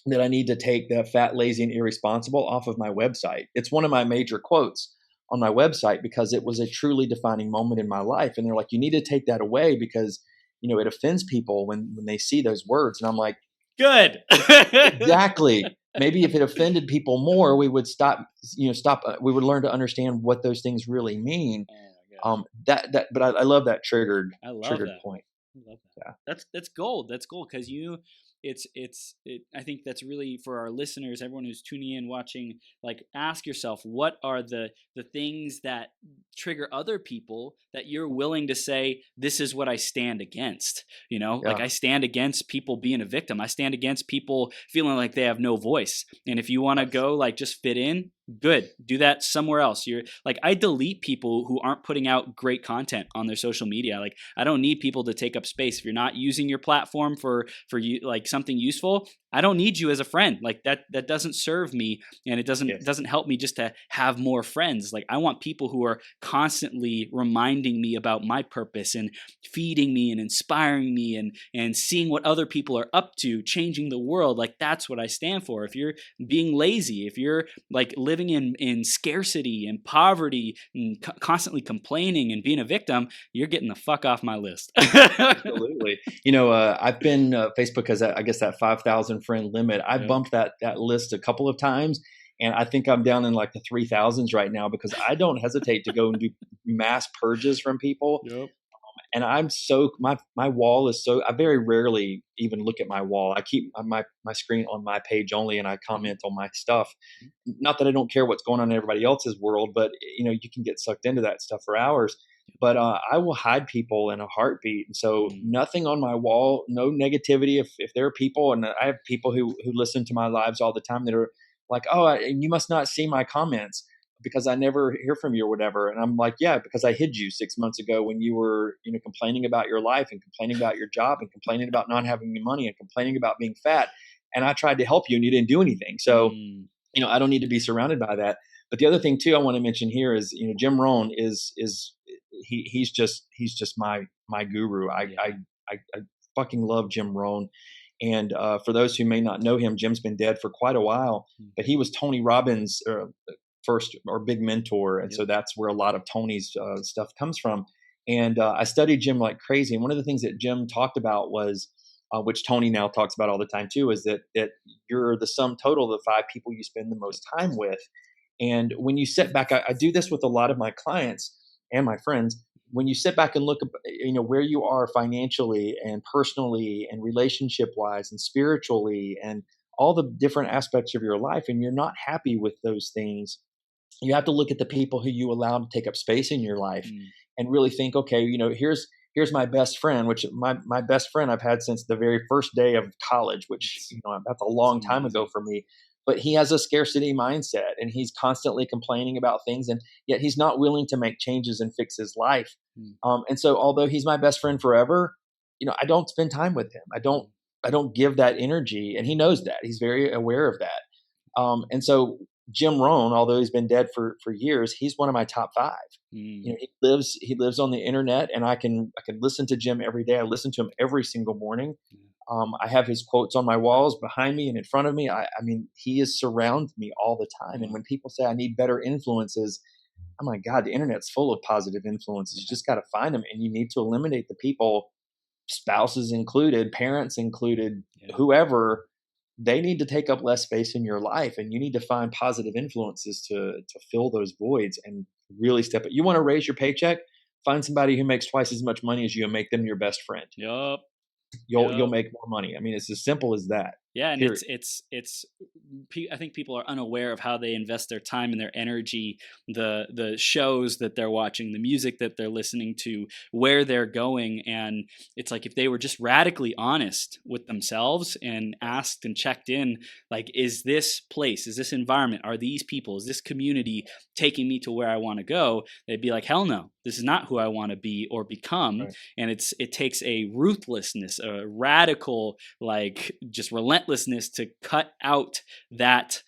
that I need to take the fat, lazy, and irresponsible off of my website. It's one of my major quotes on my website because it was a truly defining moment in my life. And they're like, you need to take that away because, it offends people when they see those words. And I'm like, Good. exactly. Maybe if it offended people more, we would stop. We would learn to understand what those things really mean. Oh my gosh. But I love that I love triggered that. point. I love that. Yeah. That's gold. That's gold because I think that's really for our listeners, everyone who's tuning in, watching. Like, ask yourself, what are the things that trigger other people that you're willing to say, this is what I stand against. Like Yeah. I stand against people being a victim. I stand against people feeling like they have no voice. And if you want to Yes. go like just fit in, good, do that somewhere else. You're like, I delete people who aren't putting out great content on their social media. Like, I don't need people to take up space. If you're not using your platform for you, like something useful, I don't need you as a friend. Like that doesn't serve me, and it doesn't Yes. doesn't help me just to have more friends. Like, I want people who are constantly reminding me about my purpose and feeding me and inspiring me and seeing what other people are up to, changing the world. Like, that's what I stand for. If you're being lazy, if you're like living in scarcity and poverty and constantly complaining and being a victim, you're getting the fuck off my list. Absolutely. I've been Facebook has I guess that 5,000 friend limit. I Yep. bumped that list a couple of times, and I think I'm down in like the 3,000s right now because I don't hesitate to go and do mass purges from people. Yep. And I'm so my wall is so I very rarely even look at my wall. I keep my screen on my page only, and I Mhm. comment on my stuff. Not that I don't care what's going on in everybody else's world, but you can get sucked into that stuff for hours. But I will hide people in a heartbeat, and so Mm. nothing on my wall, no negativity. If there are people, and I have people who listen to my lives all the time that are like, oh, you must not see my comments because I never hear from you or whatever. And I'm like, yeah, because I hid you 6 months ago when you were, complaining about your life and complaining about your job and complaining about not having any money and complaining about being fat. And I tried to help you and you didn't do anything. So, Mm. I don't need to be surrounded by that. But the other thing too, I want to mention here is, Jim Rohn is he's just my guru. Yeah. I fucking love Jim Rohn. And for those who may not know him, Jim's been dead for quite a while, Mm. but he was Tony Robbins' first or big mentor, and Yep. so that's where a lot of Tony's stuff comes from. And I studied Jim like crazy. And one of the things that Jim talked about was, which Tony now talks about all the time too, is that you're the sum total of the 5 people you spend the most time with. And when you sit back, I do this with a lot of my clients and my friends. When you sit back and look, where you are financially and personally and relationship wise and spiritually and all the different aspects of your life and you're not happy with those things, you have to look at the people who you allow to take up space in your life Mm. and really think, okay, here's my best friend, which my best friend I've had since the very first day of college, which, that's a It's long time ago amazing. for me. But he has a scarcity mindset and he's constantly complaining about things, and yet he's not willing to make changes and fix his life. Mm. And so although he's my best friend forever, I don't spend time with him. I don't give that energy, and he knows that. He's very aware of that. And so Jim Rohn, although he's been dead for years, he's one of my top five. Mm. He lives on the internet, and I can listen to Jim every day. I listen to him every single morning. I have his quotes on my walls behind me and in front of me. I mean, he is surrounding me all the time. And Wow. when people say I need better influences, oh my God, the internet's full of positive influences. You Yeah. just got to find them, and you need to eliminate the people, spouses included, parents included, Yeah. whoever. They need to take up less space in your life, and you need to find positive influences to fill those voids and really step it. You want to raise your paycheck? Find somebody who makes twice as much money as you and make them your best friend. Yup. You'll Yup. make more money. I mean, it's as simple as that. Yeah, and Period. I think people are unaware of how they invest their time and their energy, the shows that they're watching, the music that they're listening to, where they're going, and it's like if they were just radically honest with themselves and asked and checked in, like, is this place, is this environment, are these people, is this community taking me to where I want to go? They'd be like, hell no, this is not who I want to be or become. Right. And it takes a ruthlessness, a radical, like, just relentlessness to cut out that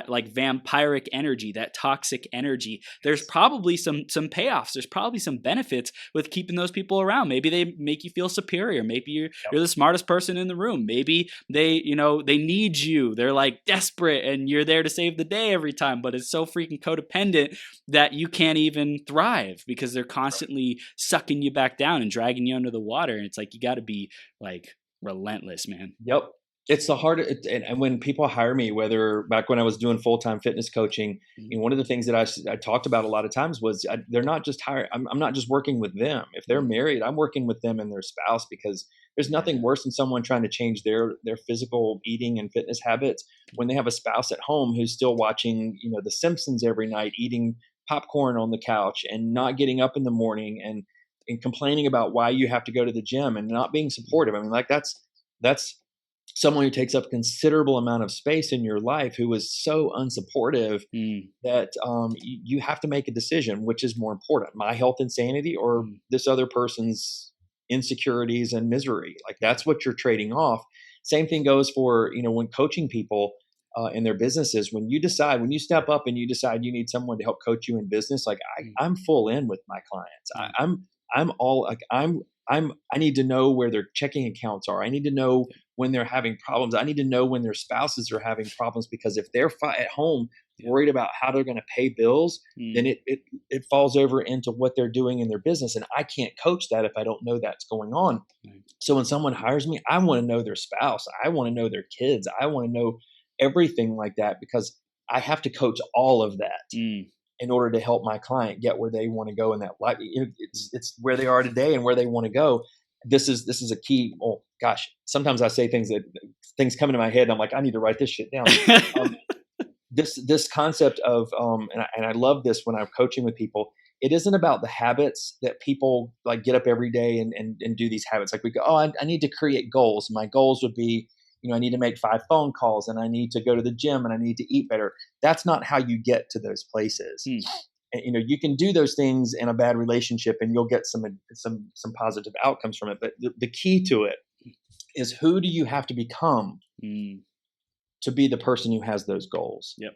like vampiric energy, that toxic energy. There's probably some payoffs. There's probably some benefits with keeping those people around. Maybe they make you feel superior. Maybe you're the smartest person in the room. Maybe they need you. They're like desperate and you're there to save the day every time, but it's so freaking codependent that you can't even thrive because they're constantly sucking you back down and dragging you under the water. And it's like, you got to be like relentless, man. Yep. It's the hardest. And when people hire me, whether back when I was doing full-time fitness coaching, Mhm. one of the things that I talked about a lot of times was they're not just hiring. I'm not just working with them. If they're Mhm. married, I'm working with them and their spouse, because there's nothing Yeah. worse than someone trying to change their physical eating and fitness habits when they have a spouse at home who's still watching, The Simpsons every night, eating popcorn on the couch and not getting up in the morning, and complaining about why you have to go to the gym and not being supportive. I mean, like that's someone who takes up considerable amount of space in your life, who is so unsupportive Mm. that you have to make a decision, which is more important, my health and sanity or Mm. this other person's insecurities and misery. Like, Yeah. that's what you're trading off. Same thing goes for, when coaching people in their businesses. When you step up and you decide you need someone to help coach you in business, like Mm. I'm full in with my clients. Yeah. I'm all like I need to know where their checking accounts are. I need to know when they're having problems. I need to know when their spouses are having problems, because if they're at home Yeah. worried about how they're going to pay bills, then Mm. it falls over into what they're doing in their business, and I can't coach that if I don't know that's going on. Right. So when someone hires me, I want to know their spouse. I want to know their kids. I want to know everything like that, because I have to coach all of that Mm. in order to help my client get where they want to go in that life. It's where they are today and where they want to go. This is a key. Oh gosh, sometimes I say things come into my head and I'm like, I need to write this shit down. Um, this concept of and I love this when I'm coaching with people. It isn't about the habits that people like get up every day and do these habits. Like we go, oh, I need to create goals. My goals would be, I need to make 5 phone calls and I need to go to the gym and I need to eat better. That's not how you get to those places. Mm. And, you can do those things in a bad relationship and you'll get some positive outcomes from it. But the key to it is, who do you have to become Mm. to be the person who has those goals? Yep.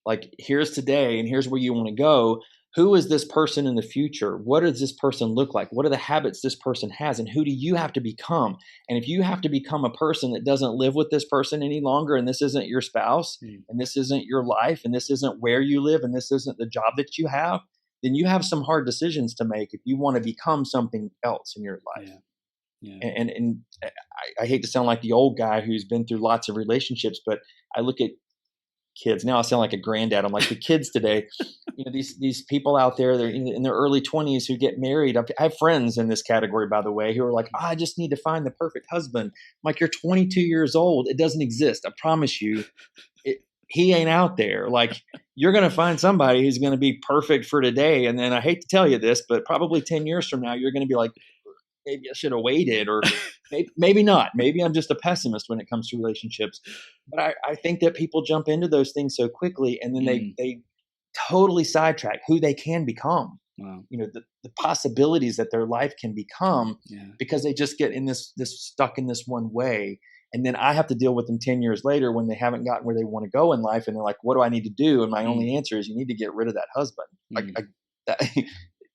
Like, here's today and here's where you want to go. Who is this person in the future? What does this person look like? What are the habits this person has? And who do you have to become? And if you have to become a person that doesn't live with this person any longer, and this isn't your spouse, Mm. and this isn't your life, and this isn't where you live, and this isn't the job that you have, then you have some hard decisions to make if you want to become something else in your life. Yeah. Yeah. And I hate to sound like the old guy who's been through lots of relationships, but I look at kids. Now I sound like a granddad. I'm like the kids today. These people out there, they're in their early 20s who get married. I have friends in this category, by the way, who are like, I just need to find the perfect husband. I'm like, you're 22 years old. It doesn't exist. I promise you. He ain't out there. Like, you're going to find somebody who's going to be perfect for today. And then I hate to tell you this, but probably 10 years from now, you're going to be like, maybe I should have waited, or maybe not. Maybe I'm just a pessimist when it comes to relationships. But I think that people jump into those things so quickly, and then they totally sidetrack who they can become. Wow. The possibilities that their life can become, because they just get in this stuck in this one way. And then I have to deal with them 10 years later when they haven't gotten where they want to go in life. And they're like, what do I need to do? And my only answer is, you need to get rid of that husband.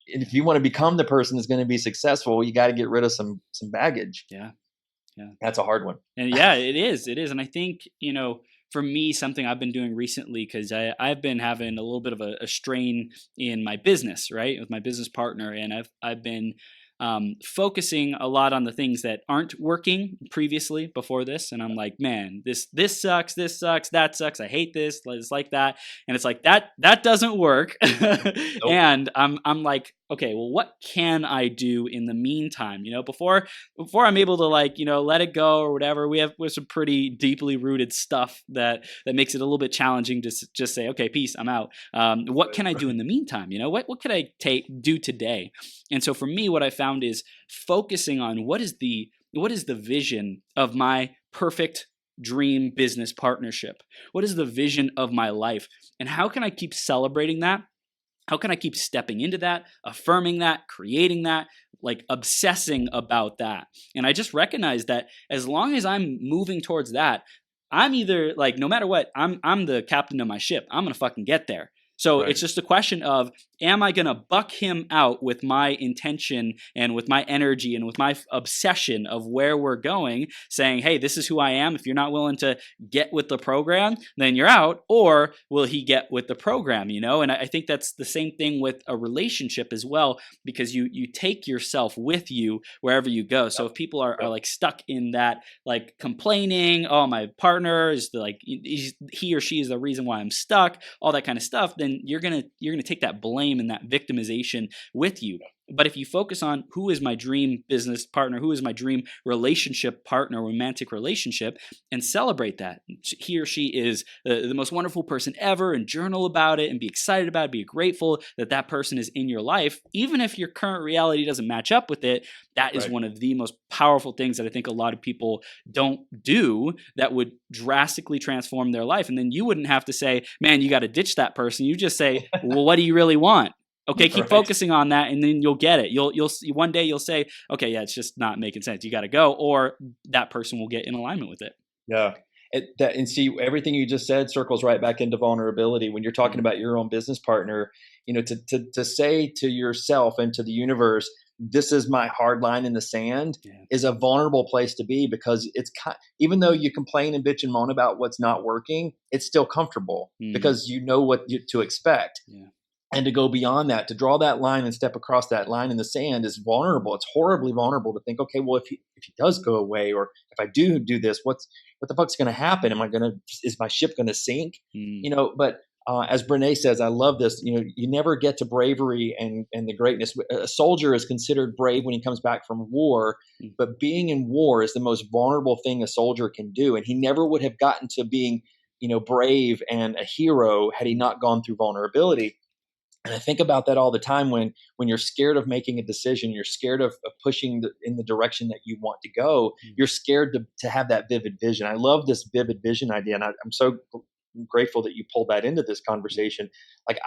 If you want to become the person that's going to be successful, you got to get rid of some baggage. Yeah. Yeah. That's a hard one. And yeah, it is. It is. And I think, for me, something I've been doing recently, because I've been having a little bit of a strain in my business, right, with my business partner. And I've been focusing a lot on the things that aren't working previously before this. And I'm like, man, this sucks, that sucks. I hate this. It's like that. And it's like, that doesn't work. Nope. And I'm like, okay, well, what can I do in the meantime? Before I'm able to let it go or whatever, we have some pretty deeply rooted stuff that makes it a little bit challenging to just say, okay, peace, I'm out. What can I do in the meantime? What could I do today? And so for me, what I found is focusing on what is the vision of my perfect dream business partnership? What is the vision of my life? And how can I keep celebrating that? How can I keep stepping into that, affirming that, creating that, obsessing about that? And I just recognize that as long as I'm moving towards that, I'm either no matter what, I'm the captain of my ship. I'm going to fucking get there. So It's just a question of, am I going to buck him out with my intention and with my energy and with my obsession of where we're going, saying, hey, this is who I am. If you're not willing to get with the program, then you're out. Or will he get with the program, And I think that's the same thing with a relationship as well, because you take yourself with you wherever you go. So if people are stuck in that, complaining, oh, my partner is he or she is the reason why I'm stuck, all that kind of stuff, then you're gonna take that blame and that victimization with you. But if you focus on who is my dream business partner, who is my dream relationship partner, romantic relationship, and celebrate that. He or she is the most wonderful person ever, and journal about it and be excited about it, be grateful that person is in your life. Even if your current reality doesn't match up with it, that is one of the most powerful things that I think a lot of people don't do that would drastically transform their life. And then you wouldn't have to say, man, you got to ditch that person. You just say, well, what do you really want? Okay, keep focusing on that, and then you'll get it. You'll one day you'll say, okay, yeah, it's just not making sense. You got to go, or that person will get in alignment with it. Yeah, and see, everything you just said circles right back into vulnerability. When you're talking about your own business partner, to say to yourself and to the universe, this is my hard line in the sand, is a vulnerable place to be, because it's even though you complain and bitch and moan about what's not working, it's still comfortable because you know what to expect. Yeah. And to go beyond that, to draw that line and step across that line in the sand is vulnerable. It's horribly vulnerable to think, okay, well, if he does go away, or if I do this, what the fuck's going to happen? Is my ship going to sink? But as Brene says, I love this, you never get to bravery and the greatness. A soldier is considered brave when he comes back from war, but being in war is the most vulnerable thing a soldier can do. And he never would have gotten to being, brave and a hero had he not gone through vulnerability. And I think about that all the time when you're scared of making a decision, you're scared of pushing in the direction that you want to go. You're scared to have that vivid vision. I love this vivid vision idea. And I'm so grateful that you pulled that into this conversation.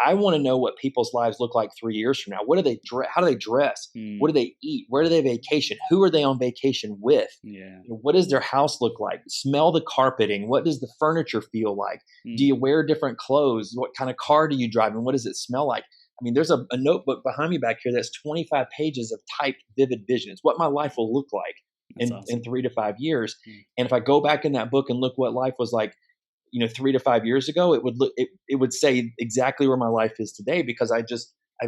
I want to know what people's lives look like 3 years from now. What do they how do they dress? What do they eat? Where do they vacation? Who are they on vacation with? What does their house look like? Smell the carpeting. What does the furniture feel like? Do you wear different clothes? What kind of car do you drive? And what does it smell like? There's a notebook behind me back here that's 25 pages of typed vivid visions. What my life will look like in 3 to 5 years. And if I go back in that book and look what life was like, 3 to 5 years ago, it would say exactly where my life is today, because I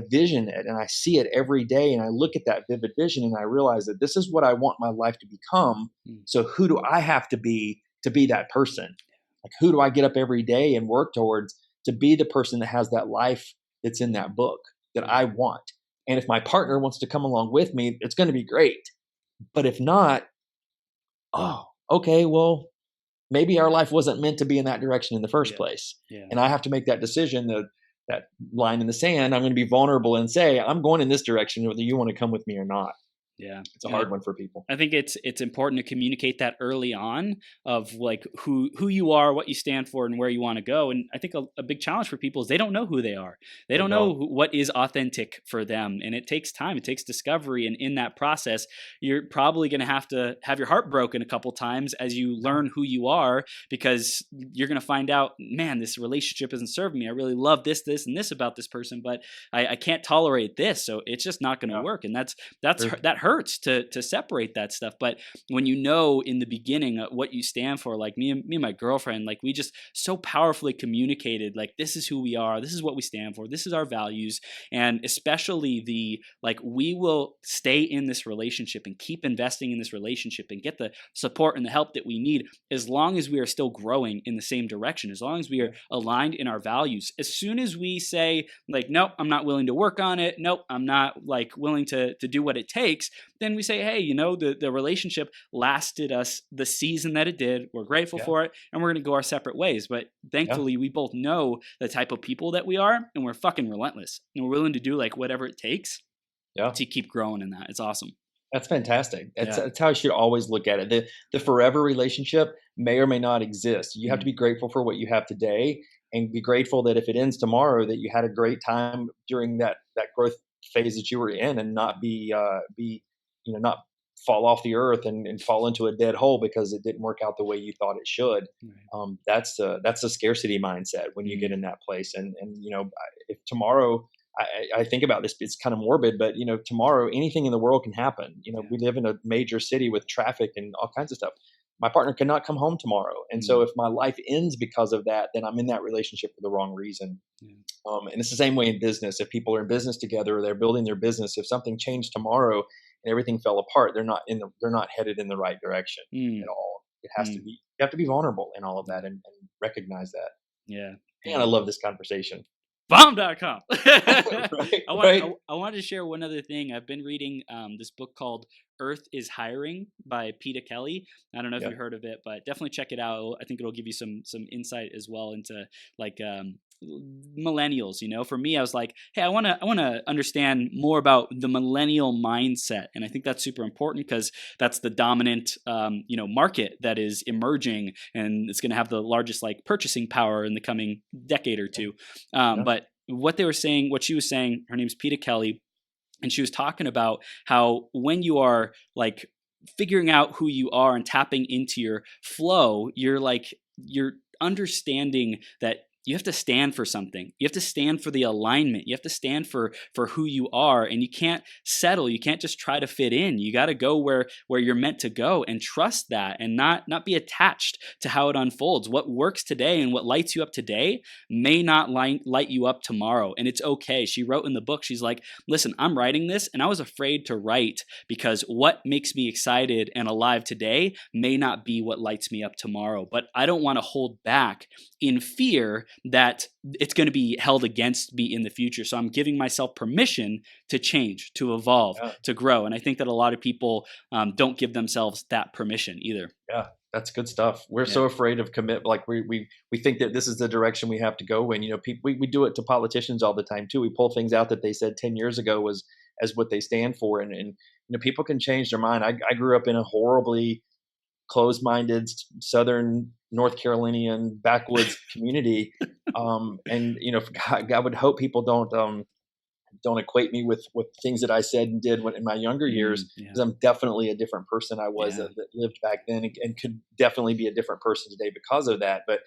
vision it and I see it every day, and I look at that vivid vision and I realize that this is what I want my life to become. So who do I have to be that person? Like, who do I get up every day and work towards to be the person that has that life that's in that book that Yeah. I want? And if my partner wants to come along with me, it's going to be great. But if not, oh, okay, well, maybe our life wasn't meant to be in that direction in the first Yeah. place. Yeah. And I have to make that decision, that line in the sand. I'm going to be vulnerable and say, I'm going in this direction, whether you want to come with me or not. Yeah. It's a hard one for people. I think it's important to communicate that early on of like who you are, what you stand for, and where you want to go. And I think a big challenge for people is they don't know who they are. They They don't don't. know what is authentic for them, and it takes time. It takes discovery, and in that process, you're probably going to have your heart broken a couple times as you learn who you are, because you're going to find out, man, this relationship isn't serving me. I really love this, and this about this person, but I can't tolerate this, so it's just not going to Yeah. work. And Sure. that hurts to separate that stuff. But when you know in the beginning what you stand for, like me and my girlfriend, like we just so powerfully communicated, like this is who we are, this is what we stand for, this is our values. And especially the like, we will stay in this relationship and keep investing in this relationship and get the support and the help that we need, as long as we are still growing in the same direction, as long as we are aligned in our values. As soon as we say like, nope, I'm not willing to work on it, nope, I'm not like willing to do what it takes, then we say, hey, the relationship lasted us the season that it did. We're grateful Yeah. for it, and we're going to go our separate ways. But Yeah. thankfully, we both know the type of people that we are, and we're fucking relentless. And we're willing to do like whatever it takes Yeah. to keep growing in that. It's awesome. That's fantastic. Yeah. That's how you should always look at it. The forever relationship may or may not exist. You have to be grateful for what you have today, and be grateful that if it ends tomorrow, that you had a great time during that growth phase that you were in, and not not fall off the earth and fall into a dead hole because it didn't work out the way you thought it should. Right. That's a scarcity mindset when you get in that place. And if tomorrow, I think about this, it's kind of morbid, but tomorrow anything in the world can happen. Yeah. We live in a major city with traffic and all kinds of stuff. My partner cannot come home tomorrow. And so if my life ends because of that, then I'm in that relationship for the wrong reason. Yeah. And it's the same way in business. If people are in business together, or they're building their business, if something changed tomorrow and everything fell apart, they're not headed in the right direction at all. It has to be, you have to be vulnerable in all of that, and recognize that. Yeah. Man, I love this conversation. Bomb.com. Right, right. I wanted to share one other thing. I've been reading this book called Earth is Hiring by Peter Kelly. I don't know if Yeah. you heard of it, but definitely check it out. I think it'll give you some insight as well into like millennials. For me, I was like, hey, I want to understand more about the millennial mindset, and I think that's super important because that's the dominant market that is emerging, and it's going to have the largest like purchasing power in the coming decade or two. But what she was saying, her name's Peter Kelly, and she was talking about how when you are like figuring out who you are and tapping into your flow, you're understanding that you have to stand for something. You have to stand for the alignment. You have to stand for who you are, and you can't settle. You can't just try to fit in. You got to go where you're meant to go, and trust that, and not be attached to how it unfolds. What works today and what lights you up today may not light you up tomorrow, and it's okay. She wrote in the book, she's like, listen, I'm writing this, and I was afraid to write because what makes me excited and alive today may not be what lights me up tomorrow. But I don't want to hold back in fear that it's going to be held against me in the future. So I'm giving myself permission to change, to evolve, to grow. And I think that a lot of people don't give themselves that permission either. Yeah, that's good stuff. We're so afraid of commit. Like we think that this is the direction we have to go in. We do it to politicians all the time too. We pull things out that they said 10 years ago as what they stand for. And people can change their mind. I grew up in a horribly closed-minded Southern North Carolinian backwoods community. And I would hope people don't equate me with things that I said and did in my younger years, because I'm definitely a different person I was that lived back then, and could definitely be a different person today because of that. But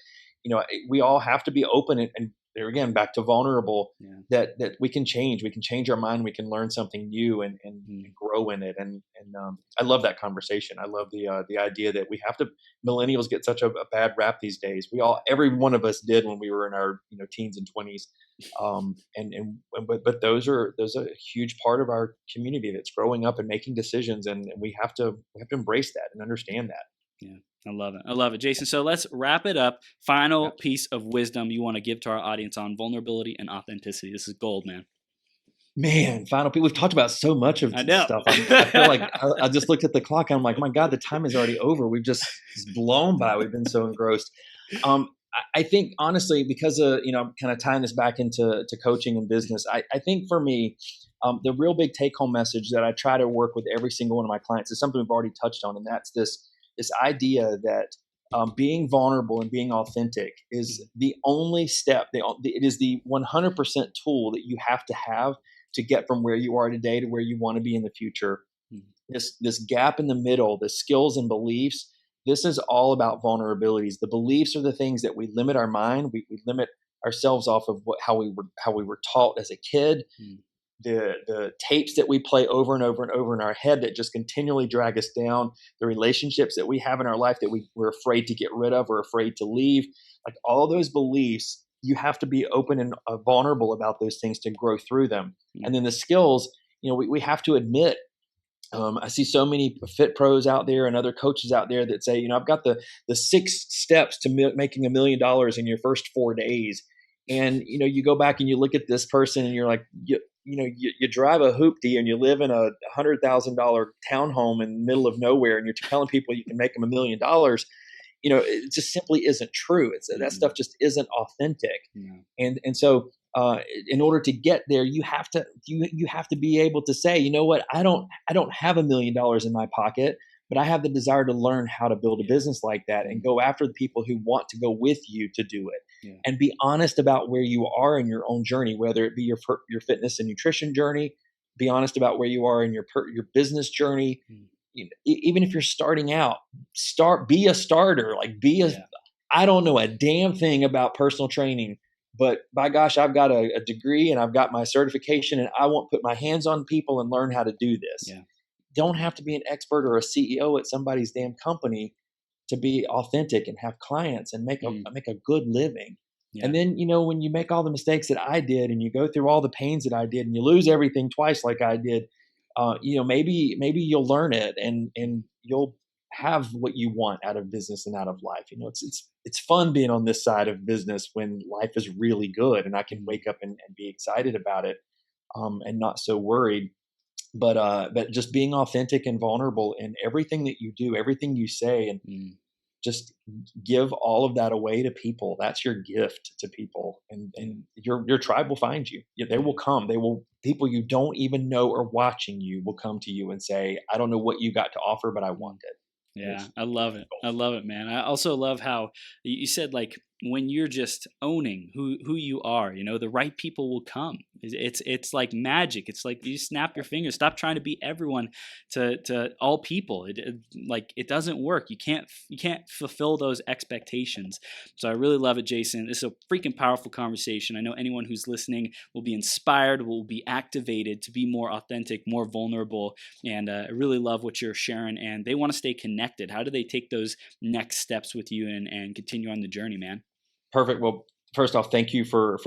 we all have to be open, and there again, back to vulnerable, that we can change our mind, we can learn something new, and grow in it. And I love that conversation. I love the idea that millennials get such a bad rap these days. Every one of us did when we were in our teens and 20s. But those are a huge part of our community that's growing up and making decisions, and we have to embrace that and understand that. Yeah. I love it. I love it, Jason. So let's wrap it up. Final Yeah. piece of wisdom you want to give to our audience on vulnerability and authenticity. This is gold, man. Man, final people. We've talked about so much of I this know. stuff. I feel like I just looked at the clock and I'm like, my God, the time is already over. We've just blown by. We've been so engrossed. I think honestly, because kind of tying this back into coaching and business, I think for me, the real big take home message that I try to work with every single one of my clients is something we've already touched on, and that's this idea that being vulnerable and being authentic is the only step. It is the 100% tool that you have to get from where you are today to where you want to be in the future. This gap in the middle, the skills and beliefs. This is all about vulnerabilities. The beliefs are the things that we limit our mind. We limit ourselves off of how we were taught as a kid. The tapes that we play over and over and over in our head that just continually drag us down, the relationships that we have in our life that we're afraid to get rid of or afraid to leave, like all those beliefs, you have to be open and vulnerable about those things to grow through them. And then the skills, we have to admit, I see so many fit pros out there and other coaches out there that say, I've got the 6 steps to making $1 million in your first 4 days. And, you go back and you look at this person and you're like, you drive a hoopty and you live in a $100,000 townhome in the middle of nowhere and you're telling people you can make them $1 million. It just simply isn't true. That stuff just isn't authentic. And so in order to get there, you have to be able to say, you know what, I don't have $1 million in my pocket, but I have the desire to learn how to build a business like that and go after the people who want to go with you to do it. And be honest about where you are in your own journey, whether it be your fitness and nutrition journey. Be honest about where you are in your business journey. Even if you're starting out, be a starter. I don't know a damn thing about personal training, but by gosh, I've got a degree and I've got my certification and I won't put my hands on people and learn how to do this. Don't have to be an expert or a CEO at somebody's damn company to be authentic and have clients and make a good living. And then, when you make all the mistakes that I did and you go through all the pains that I did and you lose everything twice like I did, maybe you'll learn it and you'll have what you want out of business and out of life. It's fun being on this side of business when life is really good and I can wake up and be excited about it and not so worried. But just being authentic and vulnerable in everything that you do, everything you say, and just give all of that away to people. That's your gift to people, and your tribe will find you. They will come. People you don't even know are watching you will come to you and say, "I don't know what you got to offer, but I want it." Yeah, I love it. I love it, man. I also love how you said, like, when you're just owning who you are, the right people will come. It's like magic. It's like you snap your fingers. Stop trying to be everyone to all people. It doesn't work. You can't fulfill those expectations. So I really love it, Jason. This is a freaking powerful conversation. I know anyone who's listening will be inspired, will be activated to be more authentic, more vulnerable, and I really love what you're sharing. And they want to stay connected. How do they take those next steps with you and continue on the journey, man? Perfect. Well, first off, thank you for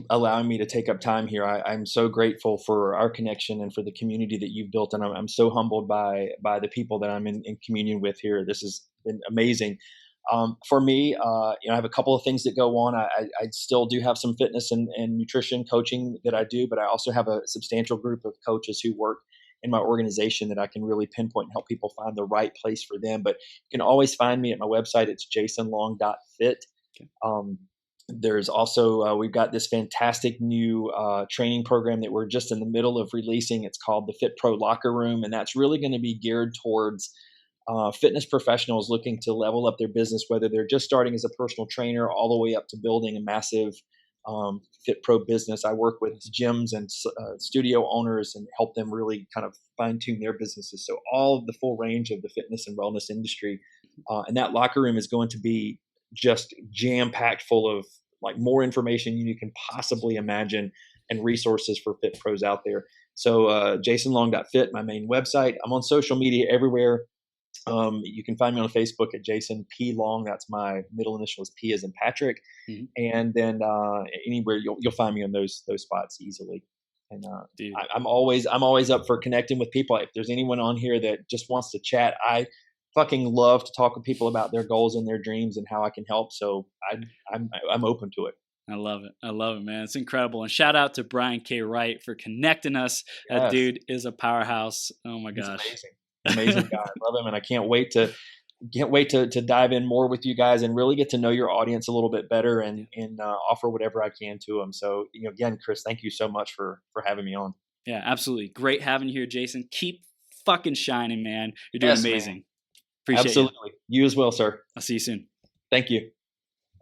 allowing me to take up time here. I'm so grateful for our connection and for the community that you've built, and I'm so humbled by the people that I'm in communion with here. This has been amazing. For me, I have a couple of things that go on. I still do have some fitness and nutrition coaching that I do, but I also have a substantial group of coaches who work in my organization that I can really pinpoint and help people find the right place for them. But you can always find me at my website. It's jasonlong.fit. There's also, we've got this fantastic new training program that we're just in the middle of releasing. It's called the Fit Pro Locker Room, and that's really going to be geared towards fitness professionals looking to level up their business, whether they're just starting as a personal trainer all the way up to building a massive Fit Pro business. I work with gyms and studio owners and help them really kind of fine tune their businesses. So all of the full range of the fitness and wellness industry. And that locker room is going to be just jam packed full of like more information you can possibly imagine and resources for fit pros out there. So jasonlong.fit, my main website. I'm on social media everywhere. You can find me on Facebook at Jason P Long. That's my middle initial is P as in Patrick. And then anywhere you'll find me on those spots easily. And I'm always up for connecting with people. If there's anyone on here that just wants to chat, fucking love to talk with people about their goals and their dreams and how I can help. So I'm open to it. I love it. I love it, man. It's incredible. And shout out to Brian K. Wright for connecting us. That Yes, dude is a powerhouse. Oh my he's gosh. amazing, amazing guy. I love him, and I can't wait to dive in more with you guys and really get to know your audience a little bit better and offer whatever I can to them. So again, Chris, thank you so much for having me on. Yeah, absolutely. Great having you here, Jason. Keep fucking shining, man. You're doing Yes, man. amazing. Appreciate you. Absolutely. You as well, sir. I'll see you soon. Thank you.